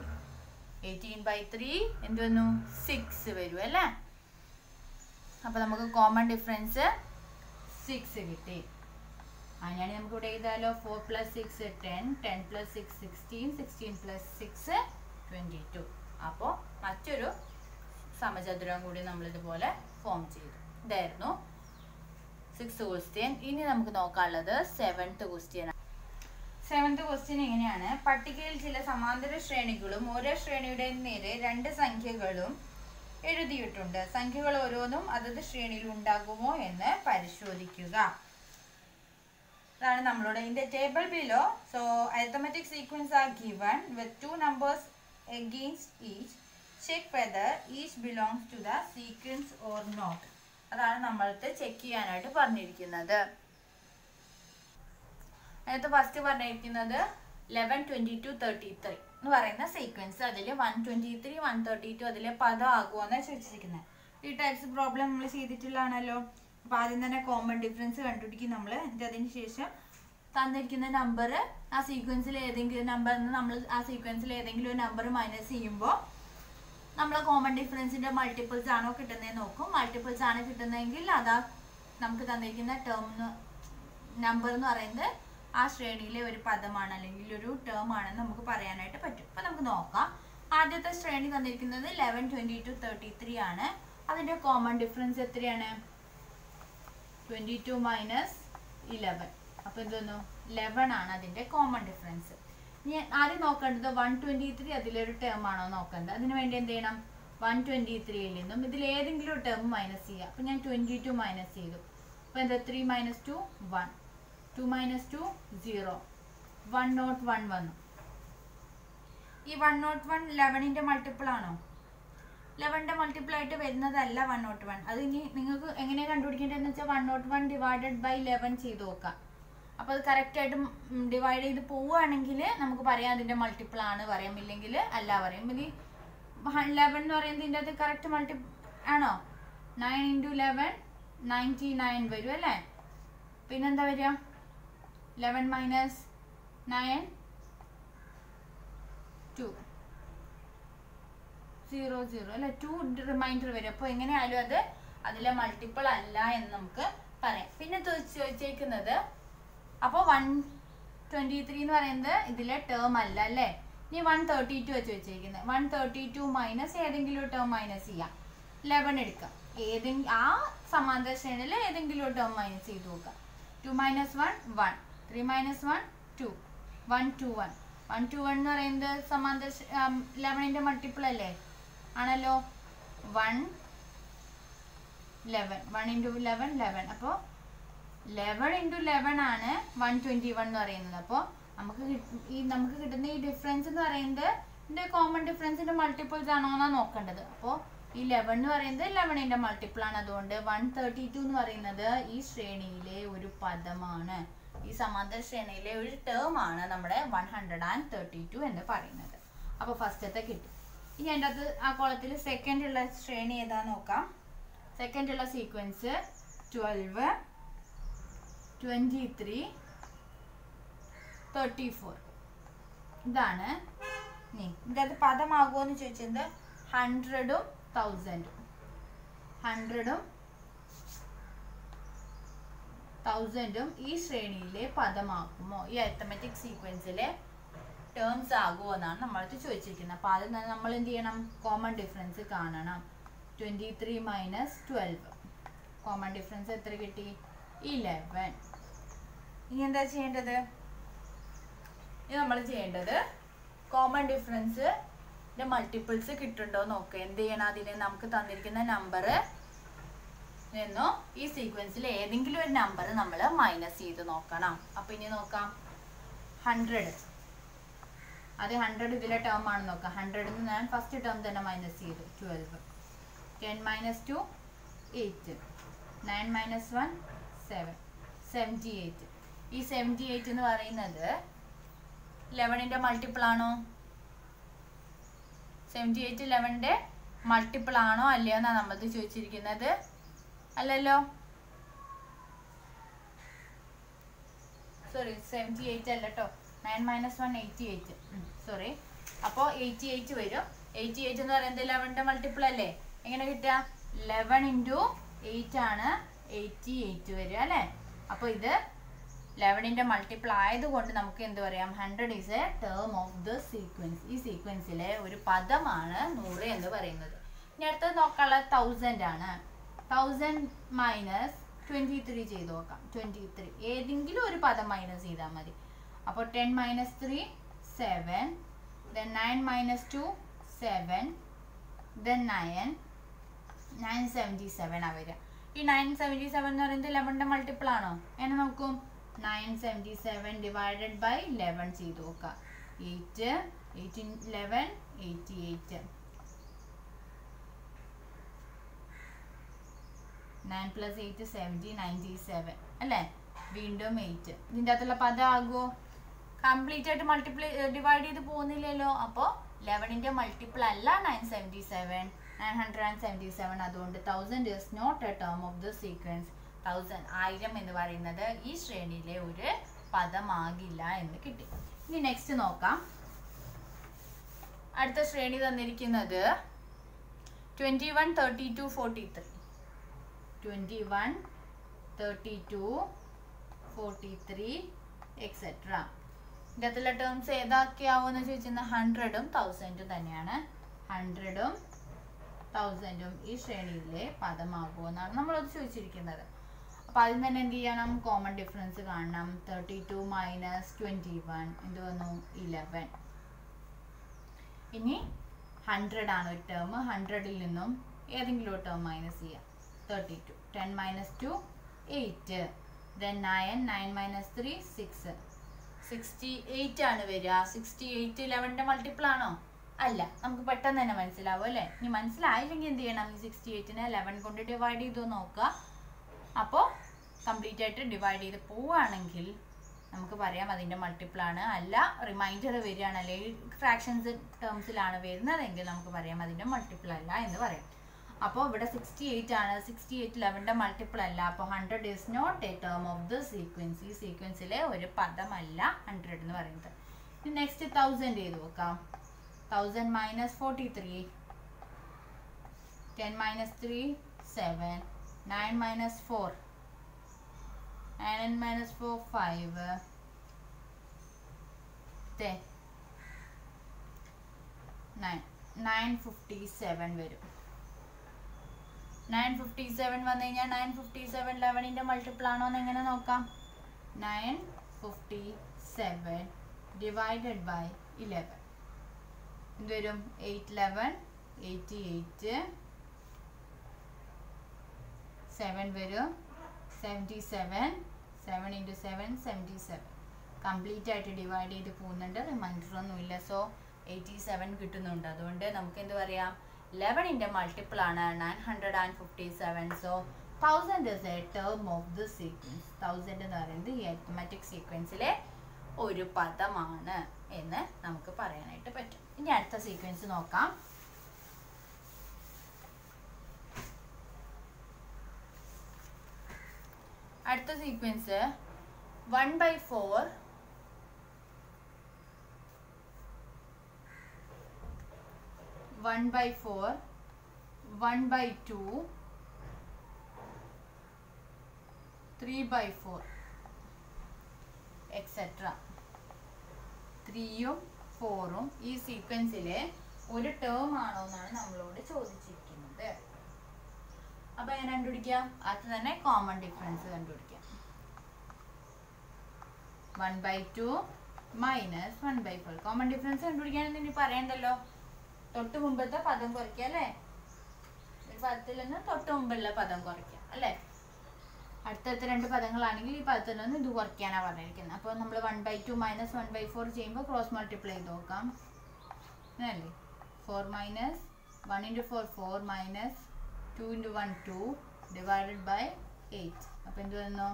18/3 എന്ത് വന്നു? 6 വരും അല്ലേ? അപ്പം നമുക്ക് കോമൺ ഡിഫറൻസ് 6 കിട്ടി. അങ്ങനെയാണെങ്കിൽ നമുക്ക് ഇവിടെ എഴുതാലോ. 4 പ്ലസ് 6 10. 10 പ്ലസ് 6 16. 16 പ്ലസ് 6 22. അപ്പോൾ മറ്റൊരു സമചതുരം കൂടി നമ്മളിതുപോലെ ഫോം ചെയ്തു. ഇതായിരുന്നു 6th ക്വസ്റ്റ്യൻ. ഇനി നമുക്ക് നോക്കാനുള്ളത് 7th ക്വസ്റ്റ്യൻ. 7th ക്വസ്റ്റ്യൻ എങ്ങനെയാണ്? പട്ടികയിൽ ചില സമാന്തര ശ്രേണികളും ഓരോ ശ്രേണിയുടെ നേരെ 2 സംഖ്യകളും എഴുതിയിട്ടുണ്ട്. സംഖ്യകൾ ഓരോന്നും അതത് ശ്രേണിയിൽ ഉണ്ടാകുമോ എന്ന് പരിശോധിക്കുക. അതാണ് നമ്മളോട്. In the table below, so arithmetic sequence are given with 2 numbers against each. Check whether each belongs to the sequence or not. അതാണ് നമ്മൾക്ക് ചെക്ക് ചെയ്യാനായിട്ട് പറഞ്ഞിരിക്കുന്നത്. അതിനകത്ത് ഫസ്റ്റ് പറഞ്ഞിരിക്കുന്നത് 11 22 33 എന്ന് പറയുന്ന സീക്വൻസ്. അതിൽ 123 132 അതിലെ പദം ആകുമോന്നാണ് ചോദിച്ചിരിക്കുന്നത്. ഈ ടൈപ്സ് പ്രോബ്ലം നമ്മൾ ചെയ്തിട്ടുള്ളതാണല്ലോ. അപ്പോൾ ആദ്യം തന്നെ കോമൺ ഡിഫറൻസ് കണ്ടുപിടിക്കും നമ്മൾ. എന്നിട്ട് അതിന് ശേഷം തന്നിരിക്കുന്ന നമ്പർ ആ സീക്വൻസിൽ ഏതെങ്കിലും നമ്പറിൽ നിന്ന് നമ്മൾ ആ സീക്വൻസിൽ ഏതെങ്കിലും ഒരു നമ്പർ മൈനസ് ചെയ്യുമ്പോൾ നമ്മൾ കോമൺ ഡിഫറൻസിൻ്റെ മൾട്ടിപ്പിൾസ് ആണോ കിട്ടുന്നതെന്ന് നോക്കും. മൾട്ടിപ്പിൾസ് ആണ് കിട്ടുന്നതെങ്കിൽ അതാ നമുക്ക് തന്നിരിക്കുന്ന നമ്പർ എന്ന് പറയുന്നത് ആ ശ്രേണിയിലെ ഒരു പദമാണ് അല്ലെങ്കിൽ ഒരു ടേം ആണെന്ന് നമുക്ക് പറയാനായിട്ട് പറ്റും. അപ്പം നമുക്ക് നോക്കാം. ആദ്യത്തെ ശ്രേണി തന്നിരിക്കുന്നത് 11 22 33 ആണ്. അതിൻ്റെ കോമൺ ഡിഫറൻസ് എത്രയാണ്? 22 മൈനസ് 11. അപ്പോൾ എന്തോന്നു? 11 ആണ് അതിൻ്റെ കോമൺ ഡിഫറൻസ്. ഇനി ആദ്യം നോക്കേണ്ടത് 123 അതിലൊരു ടേം ആണോ നോക്കേണ്ടത്. അതിന് വേണ്ടി എന്ത് ചെയ്യണം? 123ൽ നിന്നും ഇതിൽ ഏതെങ്കിലും ഒരു ടേം മൈനസ് ചെയ്യുക. അപ്പോൾ ഞാൻ 22 മൈനസ് ചെയ്തു. അപ്പോൾ എന്താ? 3 മൈനസ് 2 1. 2 മൈനസ് 2 0. 101 വന്നു. ഈ 101 11ൻ്റെ മൾട്ടിപ്പിൾ ആണോ? 11ൻ്റെ മൾട്ടിപ്പിൾ ആയിട്ട് വരുന്നതല്ല 101. അത് ഇനി നിങ്ങൾക്ക് എങ്ങനെയാണ് കണ്ടുപിടിക്കേണ്ടതെന്ന് വെച്ചാൽ 101 ഡിവൈഡഡ് ബൈ 11 ചെയ്ത് നോക്കാം. അപ്പോൾ അത് കറക്റ്റായിട്ട് ഡിവൈഡ് ചെയ്ത് പോവുകയാണെങ്കിൽ നമുക്ക് പറയാം അതിൻ്റെ മൾട്ടിപ്പിൾ ആണ് പറയാം, ഇല്ലെങ്കിൽ അല്ല പറയാം. ഇനി 11 എന്ന് പറയുന്നത് ഇതിൻ്റെ അത് കറക്റ്റ് മൾട്ടിപ്പിൾ ആണോ? 9 × 11 99 വരും അല്ലേ? പിന്നെന്താ വരിക? 11 മൈനസ് 9 2. 0 0 അല്ലെ 2 റിമൈൻഡർ വരും. അപ്പോൾ എങ്ങനെയായാലും അത് അതിലെ മൾട്ടിപ്പിൾ അല്ല എന്ന് നമുക്ക് പറയാം. പിന്നെ ചോദിച്ചേക്കുന്നത് അപ്പോൾ 123 എന്ന് പറയുന്നത് ഇതിലെ ടേം അല്ല അല്ലേ. ഇനി 132 വെച്ച് വെച്ചേക്കുന്നത് 132 മൈനസ് ഏതെങ്കിലും ഒരു ടേം മൈനസ് ചെയ്യാം. 11 എടുക്കാം. ആ സമാന്തര ശ്രേണിയിൽ ഏതെങ്കിലും ഒരു ടേം മൈനസ് ചെയ്ത് നോക്കാം. 2 മൈനസ് 1 1 3 മൈനസ് 1 2 1 2 1 1 2 1 എന്ന് പറയുന്നത് സമാന്തര 11ന്റെ മൾട്ടിപ്പിൾ അല്ലേ ആണല്ലോ. 1 11 1 ഇൻറ്റു 11 11. അപ്പോൾ 11 ഇൻറ്റു 11 ആണ് 121 എന്ന് പറയുന്നത്. അപ്പോൾ നമുക്ക് കിട്ടുന്ന ഈ ഡിഫറൻസ് എന്ന് പറയുന്നത് ഇതിന്റെ കോമൺ ഡിഫറൻസിന്റെ മൾട്ടിപ്പിൾസ് ആണോ എന്നാണ് നോക്കേണ്ടത്. അപ്പോൾ ഈ 11 എന്ന് പറയുന്നത് 11ന്റെ മൾട്ടിപ്പിൾ ആണ്. അതുകൊണ്ട് 132 എന്ന് പറയുന്നത് ഈ ശ്രേണിയിലെ ഒരു പദമാണ്, ഈ സമാന്തര ശ്രേണിയിലെ ഒരു ടേം ആണ് നമ്മുടെ 132 എന്ന് പറയുന്നത്. അപ്പോൾ ഫസ്റ്റത്തെ കിട്ടി. ഇനി അതിൻ്റെ അകത്ത് ആ കോളത്തിൽ സെക്കൻഡ് ഉള്ള ശ്രേണി ഏതാന്ന് നോക്കാം. സെക്കൻഡ് ഉള്ള സീക്വൻസ് 12 23 34 ഇതാണ്. ഇതിൻ്റെ അത് പദമാകുമോ എന്ന് ചോദിച്ചത് 100ഉം 1000ഉം 100ഉം 1000ഉം ഈ ശ്രേണിയിലെ പദമാകുമോ, ഈ അരിത്തമെറ്റിക് സീക്വൻസിലെ ടേംസ് ആകുമോ എന്നാണ് നമ്മളടുത്ത് ചോദിച്ചിരിക്കുന്നത്. അപ്പോൾ ആദ്യം തന്നെ നമ്മൾ എന്ത് ചെയ്യണം, കോമൺ ഡിഫറൻസ് കാണണം. 23 മൈനസ് 12 കോമൺ ഡിഫറൻസ് എത്ര കിട്ടി? 11. ഇനി എന്താ ചെയ്യേണ്ടത്? ഇനി നമ്മൾ ചെയ്യേണ്ടത് കോമൺ ഡിഫറൻസ് മൾട്ടിപ്പിൾസ് കിട്ടുന്നുണ്ടോ നോക്കുക. എന്ത് ചെയ്യണം? അതിന് നമുക്ക് തന്നിരിക്കുന്ന നമ്പർ നിന്നോ ഈ സീക്വൻസിൽ ഏതെങ്കിലും ഒരു നമ്പർ നമ്മൾ മൈനസ് ചെയ്ത് നോക്കണം. അപ്പൊ ഇനി നോക്കാം. 100 അത് 100 ഇതിലെ ടേം ആണ് നോക്കാം. 100 ഞാൻ ഫസ്റ്റ് ടേം തന്നെ മൈനസ് ചെയ്തു. 12 10 മൈനസ് 2 8 9 മൈനസ് 1 7 78. ഈ 78 എന്ന് പറയുന്നത് 11ന്റെ മൾട്ടിപ്പിൾ ആണോ? 78 11ന്റെ മൾട്ടിപ്പിൾ ആണോ അല്ലയോ എന്നാണ് നമ്മൾ ചോദിച്ചിരിക്കുന്നത്. അല്ലല്ലോ, സോറി 78 അല്ല കേട്ടോ. 9 മൈനസ് 1 88. സോറി. അപ്പോൾ 88 വരും. 88 എന്ന് പറയുന്നത് 11ന്റെ മൾട്ടിപ്പിൾ അല്ലേ. എങ്ങനെ കിട്ടുക? 11 ഇൻറ്റു 8 ആണ് 88 വരിക അല്ലേ. അപ്പോൾ ഇത് 11ന്റെ മൾട്ടിപ്പിൾ ആയതുകൊണ്ട് നമുക്ക് എന്ത് പറയാം? 100 is A term of the sequence. ഈ സീക്വൻസിലെ ഒരു പദമാണ് 100 എന്ന് പറയുന്നത്. ഇനി അടുത്തത് നോക്കാനുള്ളത് 1000 ആണ്. 1000 മൈനസ് 23 ചെയ്ത് നോക്കാം. 23 ഏതെങ്കിലും ഒരു പദം മൈനസ് ചെയ്താൽ മതി. അപ്പോൾ 10 മൈനസ് 3 7 then 9 മൈനസ് 2 7 then 977 ആ വരിക. ഈ 977 എന്ന് പറയുന്നത് 11ന്റെ മൾട്ടിപ്പിൾ ആണോ? എന്നെ നോക്കും. 977 ഡിവൈഡഡ് ബൈ 11 ചെയ്ത് നോക്കാം. 8 8 11 88. 9 plus 8 70 97 അല്ലേ. വീണ്ടും 8. ഇതിൻ്റെ അകത്തുള്ള പദം ആകുമോ? കംപ്ലീറ്റ് ആയിട്ട് മൾട്ടിപ്ലൈ ഡിവൈഡ് ചെയ്ത് പോകുന്നില്ലല്ലോ. അപ്പോൾ 11ന്റെ മൾട്ടിപ്പിൾ അല്ല 977 977. അതുകൊണ്ട് 1000 is not a term of the sequence. 1000 എന്ന് പറയുന്നത് ഈ ശ്രേണിയിലെ ഒരു പദമാകില്ല എന്ന് കിട്ടി. ഇനി നെക്സ്റ്റ് നോക്കാം. അടുത്ത ശ്രേണി തന്നിരിക്കുന്നത് 21 32 43. 21 32 43 എക്സെട്ര. ഇതിൻ്റെ അകത്തുള്ള ടേംസ് ഏതൊക്കെയാവുമെന്ന് ചോദിച്ചാൽ 100ഉം 1000ഉം തന്നെയാണ്. 100ഉം 1000ഉം ഈ ശ്രേണിയിലെ പദമാകുമോ എന്നാണ് നമ്മളത് ചോദിച്ചിരിക്കുന്നത്. അപ്പോൾ അതിൽ തന്നെ എന്ത് ചെയ്യണം? കോമൺ ഡിഫറൻസ് കാണണം. 32 മൈനസ് 21 എന്ത് വന്നു? 11. ഇനി 100 ആണ് ഒരു ടേം. 100ൽ നിന്നും ഏതെങ്കിലും ഒരു ടേം മൈനസ് ചെയ്യാം. 32 10 മൈനസ് 2 8 then 9 മൈനസ് 3 6 68 ആണ് വരിക. 68 11ന്റെ മൾട്ടിപ്പിൾ ആണോ? അല്ല. നമുക്ക് പെട്ടെന്ന് തന്നെ മനസ്സിലാവും അല്ലേ. ഇനി മനസ്സിലായില്ലെങ്കിൽ എന്ത് ചെയ്യണം? ഈ 68നെ 11 കൊണ്ട് ഡിവൈഡ് ചെയ്ത് നോക്കുക. അപ്പോൾ കംപ്ലീറ്റ് ആയിട്ട് ഡിവൈഡ് ചെയ്ത് പോവുകയാണെങ്കിൽ നമുക്ക് പറയാം അതിൻ്റെ മൾട്ടിപ്പിൾ ആണ്. അല്ല റിമൈൻഡർ വരികയാണ് അല്ലെങ്കിൽ ഫ്രാക്ഷൻസ് ടേംസിലാണ് വരുന്നതെങ്കിൽ നമുക്ക് പറയാം അതിൻ്റെ മൾട്ടിപ്പിൾ അല്ല എന്ന് പറയാം. അപ്പോൾ ഇവിടെ 68 ആണ്. 68 11ന്റെ മൾട്ടിപ്പിൾ അല്ല. അപ്പോൾ 100 is not a term of the sequence. ഈ സീക്വൻസിലെ ഒരു പദമല്ല 100 എന്ന് പറയുന്നത്. ഇനി നെക്സ്റ്റ് 1000 ചെയ്ത് നോക്കാം. 1000 മൈനസ് 43 10 minus 3 7, 9 minus 4 9 minus 4 5, 10 9 957 വരും. 957 വന്നു കഴിഞ്ഞാൽ 957 11ന്റെ മൾട്ടിപ്പിൾ ആണോ എന്ന് എങ്ങനെ നോക്കാം? 957 ഡിവൈഡഡ് ബൈ 11 എന്ത് വരും? 8 11 88, 7 വരും 77, 7 into 7 77. കംപ്ലീറ്റ് ആയിട്ട് ഡിവൈഡ് ചെയ്ത് പോകുന്നുണ്ട്, റിമൈൻഡർ ഒന്നുമില്ല. സോ 87 കിട്ടുന്നുണ്ട്. അതുകൊണ്ട് നമുക്ക് എന്ത് പറയാം? 11ന്റെ മൾട്ടിപ്പിൾ ആണ് 957. So 1000 is a term of the sequence. 1000 എന്ന് പറയുന്നത് ഈ അരിത്മെറ്റിക് സീക്വൻസിലെ ഒരു പദമാണ് എന്ന് നമുക്ക് പറയാനായിട്ട് പറ്റും. ഇനി അടുത്ത സീക്വൻസ് നോക്കാം. അടുത്ത സീക്വൻസ് 1/4 1/4 1/2 3/4 എക്സെട്ര. 3ഉം 4ഉം ഈ സീക്വൻസിലെ ഒരു ടേം ആണോ എന്നാണ് നമ്മളോട് ചോദിച്ചിരിക്കുന്നത്. അപ്പൊ എങ്ങനെ കണ്ടുപിടിക്കാം? അത് തന്നെ കോമൺ ഡിഫറൻസ് കണ്ടുപിടിക്കാം. 1/2 മൈനസ് 1/4 കോമൺ ഡിഫറൻസ് കണ്ടുപിടിക്കാനെന്ന് ഇനി പറയണ്ടല്ലോ. തൊട്ട് മുമ്പത്തെ പദം കുറയ്ക്കുക അല്ലേ? ഒരു പദത്തിൽ നിന്ന് തൊട്ട് മുമ്പുള്ള പദം കുറയ്ക്കുക അല്ലേ? അടുത്തടുത്ത രണ്ട് പദങ്ങളാണെങ്കിൽ ഈ പദത്തിൽ നിന്ന് ഇത് കുറയ്ക്കാനാണ് പറഞ്ഞിരിക്കുന്നത്. അപ്പോൾ നമ്മൾ 1/2 മൈനസ് 1/4 ചെയ്യുമ്പോൾ ക്രോസ് മൾട്ടിപ്ലൈ ചെയ്ത് നോക്കാം അല്ലേ? 4 minus 1 into 4 4 minus 2 into 1 2 divided by 8. അപ്പോൾ എന്ത് വന്നു?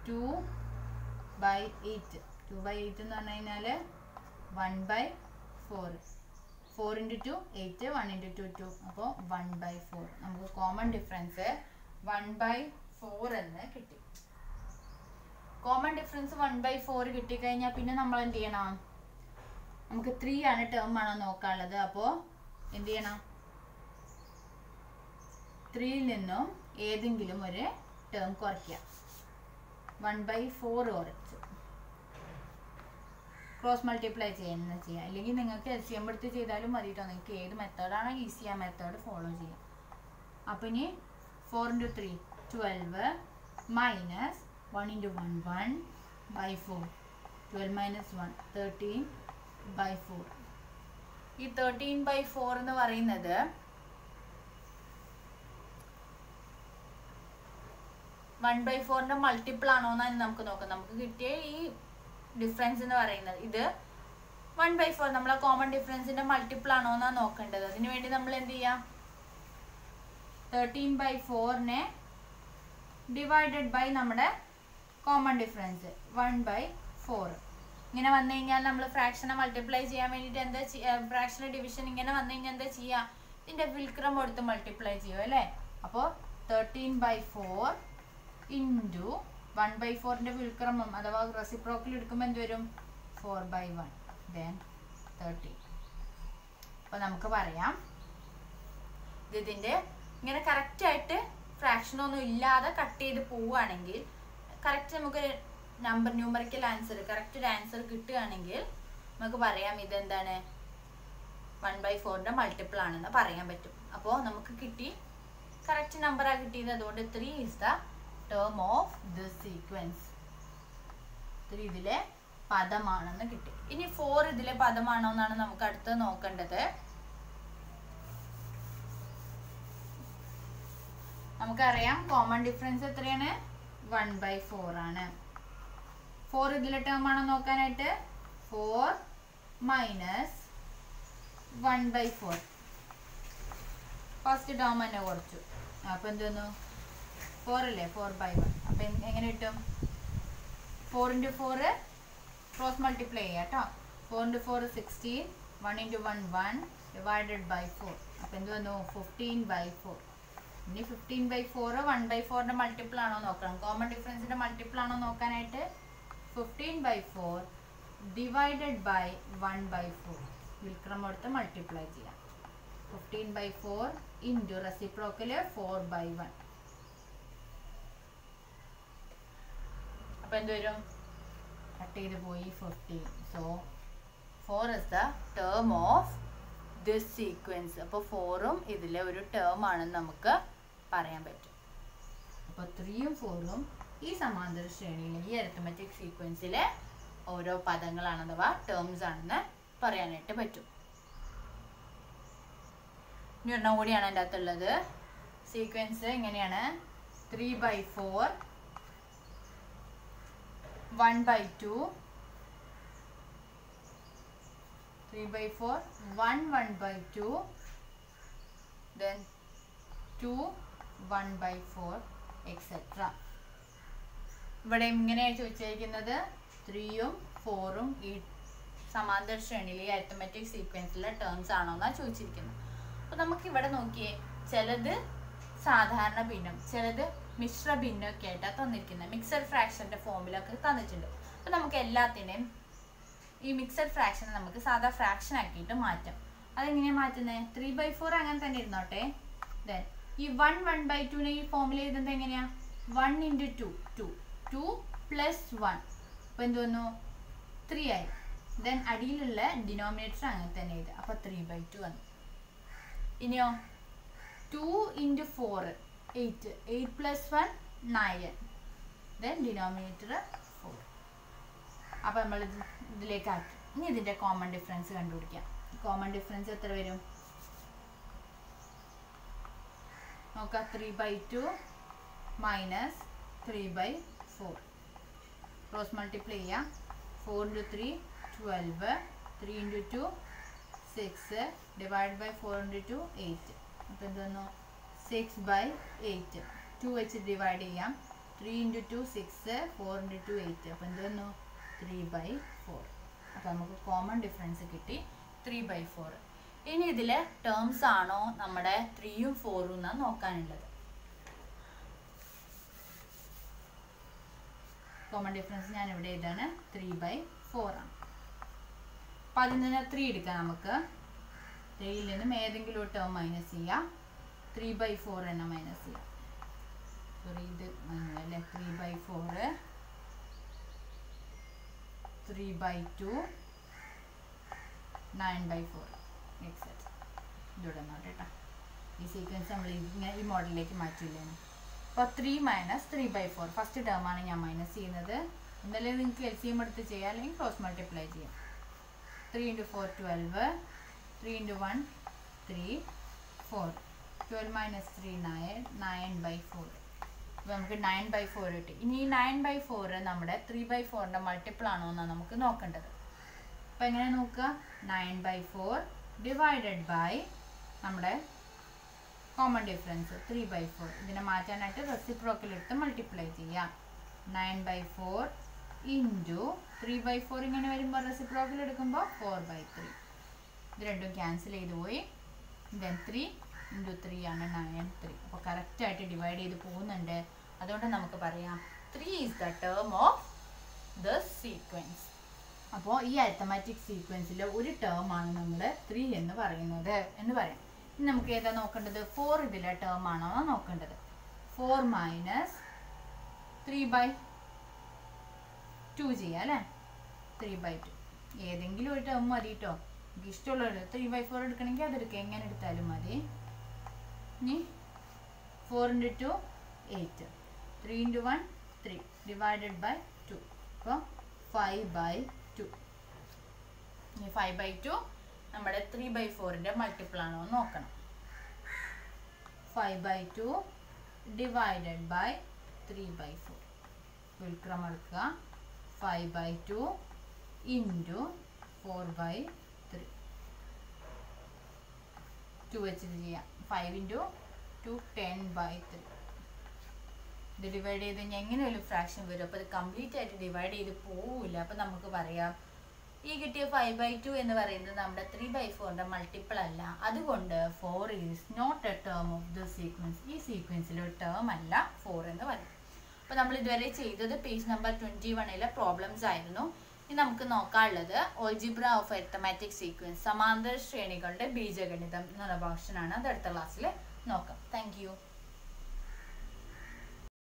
2/8. 2/8 എന്ന് പറഞ്ഞു കഴിഞ്ഞാൽ 1/4. 4 into 2 8, 1 into 2 2. അപ്പോൾ 1/4. നമുക്ക് കോമൺ ഡിഫറൻസ് 1/4 എന്ന് കിട്ടി. കോമൺ ഡിഫറൻസ് 1/4 കിട്ടിക്കഴിഞ്ഞാൽ പിന്നെ നമ്മൾ എന്ത് ചെയ്യണം? നമുക്ക് 3 ആണ് ടേം ആണോ നോക്കാനുള്ളത്. അപ്പോൾ എന്ത് ചെയ്യണം? 3ൽ നിന്നും ഏതെങ്കിലും ഒരു ടേം കുറയ്ക്കുക. 1/4 കുറച്ച് ക്രോസ് മൾട്ടിപ്ലൈ ചെയ്യാം. അല്ലെങ്കിൽ നിങ്ങൾക്ക് LCM എടുത്ത് ചെയ്താലും മതി കേട്ടോ. നിങ്ങൾക്ക് ഏത് മെത്തേഡാണോ ഈസി ആ മെത്തേഡ് ഫോളോ ചെയ്യാം. അപ്പം ഇനി 4 into 3 12 മൈനസ് 1 into 1 1/4. 12 minus 1 13/4. ഈ 13/4 എന്ന് പറയുന്നത് 1/4ന്റെ മൾട്ടിപ്പിൾ ആണോ എന്നാണ് നമുക്ക് നോക്കാം. നമുക്ക് കിട്ടിയ ഈ ഡിഫറൻസ് എന്ന് പറയുന്നത് ഇത് 1/4 നമ്മളെ കോമൺ ഡിഫറൻസിന്റെ മൾട്ടിപ്പിൾ ആണോ എന്നാണ് നോക്കേണ്ടത്. അതിനു വേണ്ടി നമ്മൾ എന്ത് ചെയ്യാം? 13/4നെ ഡിവൈഡഡ് ബൈ നമ്മുടെ കോമൺ ഡിഫറൻസ് 1/4. ഇങ്ങനെ വന്നു കഴിഞ്ഞാൽ നമ്മൾ ഫ്രാക്ഷനെ മൾട്ടിപ്ലൈ ചെയ്യാൻ വേണ്ടിയിട്ട് എന്താ ഫ്രാക്ഷനെ ഡിവിഷൻ ഇങ്ങനെ വന്നു കഴിഞ്ഞാൽ എന്താ ചെയ്യുക? ഇതിന്റെ വിൽക്രം എടുത്ത് മൾട്ടിപ്ലൈ ചെയ്യും അല്ലേ? അപ്പോൾ 13/4 ഇൻറ്റു 1/4ന്റെ വിൽക്രമം അഥവാ റെസിപ്രോക്കൽ എടുക്കുമ്പോൾ എന്ത് വരും? 4/1 then 30. അപ്പോൾ നമുക്ക് പറയാം ഇതിൻ്റെ ഇങ്ങനെ കറക്റ്റായിട്ട് ഫ്രാക്ഷനൊന്നും ഇല്ലാതെ കട്ട് ചെയ്ത് പോവുകയാണെങ്കിൽ കറക്റ്റ് നമുക്ക് ന്യൂമറിക്കൽ ആൻസർ കറക്റ്റ് ഒരു ആൻസർ കിട്ടുകയാണെങ്കിൽ നമുക്ക് പറയാം ഇതെന്താണ് 1/4ന്റെ മൾട്ടിപ്പിൾ ആണെന്ന് പറയാൻ പറ്റും. അപ്പോൾ നമുക്ക് കിട്ടി കറക്റ്റ് നമ്പറാണ് കിട്ടിയത്. അതുകൊണ്ട് 3 is the term of this sequence. 3 ഇതിലെ പദമാണെന്ന് കിട്ടി. ഇനി 4 ഇതിലെ പദമാണോ എന്നാണ് നമുക്ക് അടുത്ത് നോക്കേണ്ടത്. നമുക്കറിയാം കോമൺ ഡിഫറൻസ് എത്രയാണ്? 1/4 ആണ്. 4 ഇതിലെ ടേം ആണോ നോക്കാനായിട്ട്? 4 മൈനസ് 1/4 ഫസ്റ്റ് ടേം തന്നെ കുറച്ചു. അപ്പം എന്ത് വന്നു? 4 അല്ലേ? 4/1. അപ്പം എങ്ങനെ കിട്ടും? 4 into 4 ക്രോസ് മൾട്ടിപ്ലൈ ചെയ്യാം കേട്ടോ. 4 into 4 16, 1 into 1 1 divided by 4. അപ്പം എന്ത് വന്നു? 15/4. ഇനി 15/4 1/4ന്റെ മൾട്ടിപ്പിൾ ആണോ നോക്കണം. കോമൺ ഡിഫറൻസിന്റെ മൾട്ടിപ്പിൾ ആണോ നോക്കാനായിട്ട് 15/4 ഡിവൈഡഡ് ബൈ 1/4 വിൽക്രം എടുത്ത് മൾട്ടിപ്ലൈ ചെയ്യാം. 15/4 ഇൻറ്റു റെസിപ്രോക്കൽ 4/1. അപ്പോൾ എന്ത് വരും? കട്ട് ചെയ്ത് പോയി 15. So 4 is the term of this sequence. അപ്പോൾ 4ഉം ഇതിലെ ഒരു ടേം ആണെന്ന് നമുക്ക് പറയാൻ പറ്റും. അപ്പോൾ 3ഉം 4ഉം ഈ സമാന്തര ശ്രേണിയിലെ ഈ അരിത്തമെറ്റിക് സീക്വൻസിലെ ഓരോ പദങ്ങളാണ് അഥവാ ടേംസ് ആണെന്ന് പറയാനായിട്ട് പറ്റും. ഇനി ഒരെണ്ണം കൂടിയാണ് എൻ്റെ അകത്തുള്ളത്. സീക്വൻസ് എങ്ങനെയാണ്? 3/4, 1/2, 3/4, 1, 1/2, then 2, 1/4, etc. ഇവിടെ ഇങ്ങനെയാണ് ചോദിച്ചിരിക്കുന്നത്. 3ഉം 4ഉം ഈ സമാന്തര ശ്രേണിയിലെ അരിത്തമെറ്റിക് സീക്വൻസിലെ ടേംസ് ആണോ എന്നാണ് ചോദിച്ചിരിക്കുന്നത്. അപ്പോൾ നമുക്ക് ഇവിടെ നോക്കിയേ, ചിലത് സാധാരണ ഭിന്നം, ചിലത് മിശ്ര ഭിന്നമൊക്കെ ആയിട്ടാണ് തന്നിരിക്കുന്നത്. മിക്സഡ് ഫ്രാക്ഷൻ്റെ ഫോമിലൊക്കെ തന്നിട്ടുണ്ട്. അപ്പോൾ നമുക്ക് എല്ലാത്തിനെയും ഈ മിക്സഡ് ഫ്രാക്ഷനെ നമുക്ക് സാധാ ഫ്രാക്ഷൻ ആക്കിയിട്ട് മാറ്റാം. അതെങ്ങനെയാണ് മാറ്റുന്നത്? 3/4 അങ്ങനെ തന്നെ ഇരുന്നോട്ടെ. ദെൻ ഈ 1, 1/2 ഈ ഫോമിൽ എഴുതുന്നത് എങ്ങനെയാണ്? 1 × 2, 2, 2 + 1. അപ്പോൾ എന്ത് വന്നു? 3 ആയി. ദെൻ അടിയിലുള്ള ഡിനോമിനേറ്റർ അങ്ങനെ തന്നെ എഴുതുക. അപ്പോൾ 3/2 വന്നു. ഇനിയോ 2 × 4, 8, 8 + 1, 9. Then denominator 4. അപ്പോൾ നമ്മൾ ഇതിലേക്ക് ആക്കി. ഇനി ഇതിൻ്റെ കോമൺ ഡിഫറൻസ് കണ്ടുപിടിക്കാം. കോമൺ ഡിഫറൻസ് എത്ര വരും നോക്കാം. 3/2 മൈനസ് 3/4. ക്രോസ് മൾട്ടിപ്ലൈ ചെയ്യാം. 4 × 3 12, 3 × 2 6, ഡിവൈഡ് ബൈ 4 × 2 8. അപ്പോൾ എന്ത് വന്നു? 6/8. 2 വെച്ച് ഡിവൈഡ് ചെയ്യാം. 3 × 2 6, 4 × 2 8. അപ്പോൾ എന്ത് വന്നു? 3/4. അപ്പോൾ നമുക്ക് കോമൺ ഡിഫറൻസ് കിട്ടി 3/4. ഇനി ഇതിൽ ടേംസ് ആണോ നമ്മുടെ 3ഉം 4ഉം എന്നാണ് നോക്കാനുള്ളത്. കോമൺ ഡിഫറൻസ് ഞാൻ ഇവിടെ എഴുതാണ് 3/4 ആണ്. അപ്പോൾ അതിൽ നിന്ന് 3 എടുക്കാം. നമുക്ക് 3യിൽ നിന്നും ഏതെങ്കിലും ഒരു ടേം മൈനസ് ചെയ്യാം. 3/4 തന്നെ മൈനസ് ചെയ്യാം. സോറി, ഇത് അല്ലേ 3/4, 3/2, 9/4 എക്സെട്ര. ഇതിവിടെ നോട്ട് കേട്ടോ. ഈ സീക്വൻസ് നമ്മൾ ഈ മോഡലിലേക്ക് മാറ്റില്ലേ. അപ്പോൾ 3 - 3/4 ഫസ്റ്റ് ടേമാണ് ഞാൻ മൈനസ് ചെയ്യുന്നത്. എന്തായാലും നിങ്ങൾക്ക് LCM എടുത്ത് ചെയ്യാം, അല്ലെങ്കിൽ ക്രോസ് മൾട്ടിപ്ലൈ ചെയ്യാം. 3 × 4 12, 3 × 1 3, 4, 12 - 3 9, 9/4. അപ്പോൾ നമുക്ക് 9/4 കിട്ടി. ഇനി ഈ 9/4 നമ്മുടെ 3/4ൻ്റെ മൾട്ടിപ്പിൾ ആണോ എന്നാണ് നമുക്ക് നോക്കേണ്ടത്. അപ്പോൾ എങ്ങനെ നോക്കുക? 9/4 ഡിവൈഡഡ് ബൈ നമ്മുടെ കോമൺ ഡിഫറൻസ് 3/4. ഇതിനെ മാറ്റാനായിട്ട് റെസിപ്രോക്കൽ എടുത്ത് മൾട്ടിപ്ലൈ ചെയ്യാം. 9/4 ഇൻറ്റു 3/4 ഇങ്ങനെ വരുമ്പോൾ റെസിപ്രോക്കൽ എടുക്കുമ്പോൾ 4/3. ഇത് രണ്ടും ക്യാൻസൽ ചെയ്ത് പോയി. ദെൻ 3 × 3 ആണ് 9, 3. അപ്പോൾ കറക്റ്റായിട്ട് ഡിവൈഡ് ചെയ്ത് പോകുന്നുണ്ട്. അതുകൊണ്ട് നമുക്ക് പറയാം 3 is the term of the sequence. അപ്പോൾ ഈ അരിത്തമാറ്റിക് സീക്വൻസിലെ ഒരു ടേം ആണ് നമ്മൾ 3 എന്ന് പറയുന്നത് എന്ന് പറയാം. ഇനി നമുക്ക് ഏതാ നോക്കേണ്ടത്? 4 ഇതിലെ ടേം ആണോ നോക്കേണ്ടത്. 4 - 3/2 ചെയ്യാം അല്ലേ. 3/2 ഏതെങ്കിലും ഒരു ടേം മതി കേട്ടോ. എനിക്ക് ഇഷ്ടമുള്ളത് 3/4 എടുക്കണമെങ്കിൽ അതെടുക്കുക, എങ്ങനെ എടുത്താലും മതി. ഇനി 4 × 2 8, 3 × 1 3 ഡിവൈഡഡ് ബൈ 2. അപ്പോൾ 5/2. ഇനി 5/2 നമ്മുടെ 3/4ൻ്റെ മൾട്ടിപ്പിൾ ആണോ എന്ന് നോക്കണം. 5/2 ഡിവൈഡഡ് ബൈ 3/4. വിൽക്രമം എടുക്കുക. 5/2 ഇൻറ്റു 4/3. 2 വെച്ചിട്ട് ചെയ്യാം. 5 × 2 10/3. ഇത് ഡിവൈഡ് ചെയ്ത് കഴിഞ്ഞാൽ എങ്ങനെയൊരു ഫ്രാക്ഷൻ വരും. അപ്പോൾ ഇത് കംപ്ലീറ്റ് ആയിട്ട് ഡിവൈഡ് ചെയ്ത് പോവില്ല. അപ്പോൾ നമുക്ക് പറയാം ഈ കിട്ടിയ 5/2 എന്ന് പറയുന്നത് നമ്മുടെ 3/4ൻ്റെ മൾട്ടിപ്പിൾ അല്ല. അതുകൊണ്ട് 4 is not a term of the sequence. ഈ സീക്വൻസിലെ ഒരു ടേം അല്ല 4 എന്ന് പറയും. അപ്പോൾ നമ്മൾ ഇതുവരെ ചെയ്തത് പേജ് നമ്പർ 21ലെ പ്രോബ്ലംസ് ആയിരുന്നു. ഇനി നമുക്ക് നോക്കാനുള്ളത് ഓൾജിബ്ര ഓഫ് അരിത്തമാറ്റിക് സീക്വൻസ്, സമാന്തര ശ്രേണികളുടെ ബീജഗണിതം എന്നുള്ള പോർഷനാണ്. അത് അടുത്ത ക്ലാസ്സിൽ നോക്കാം. Thank you.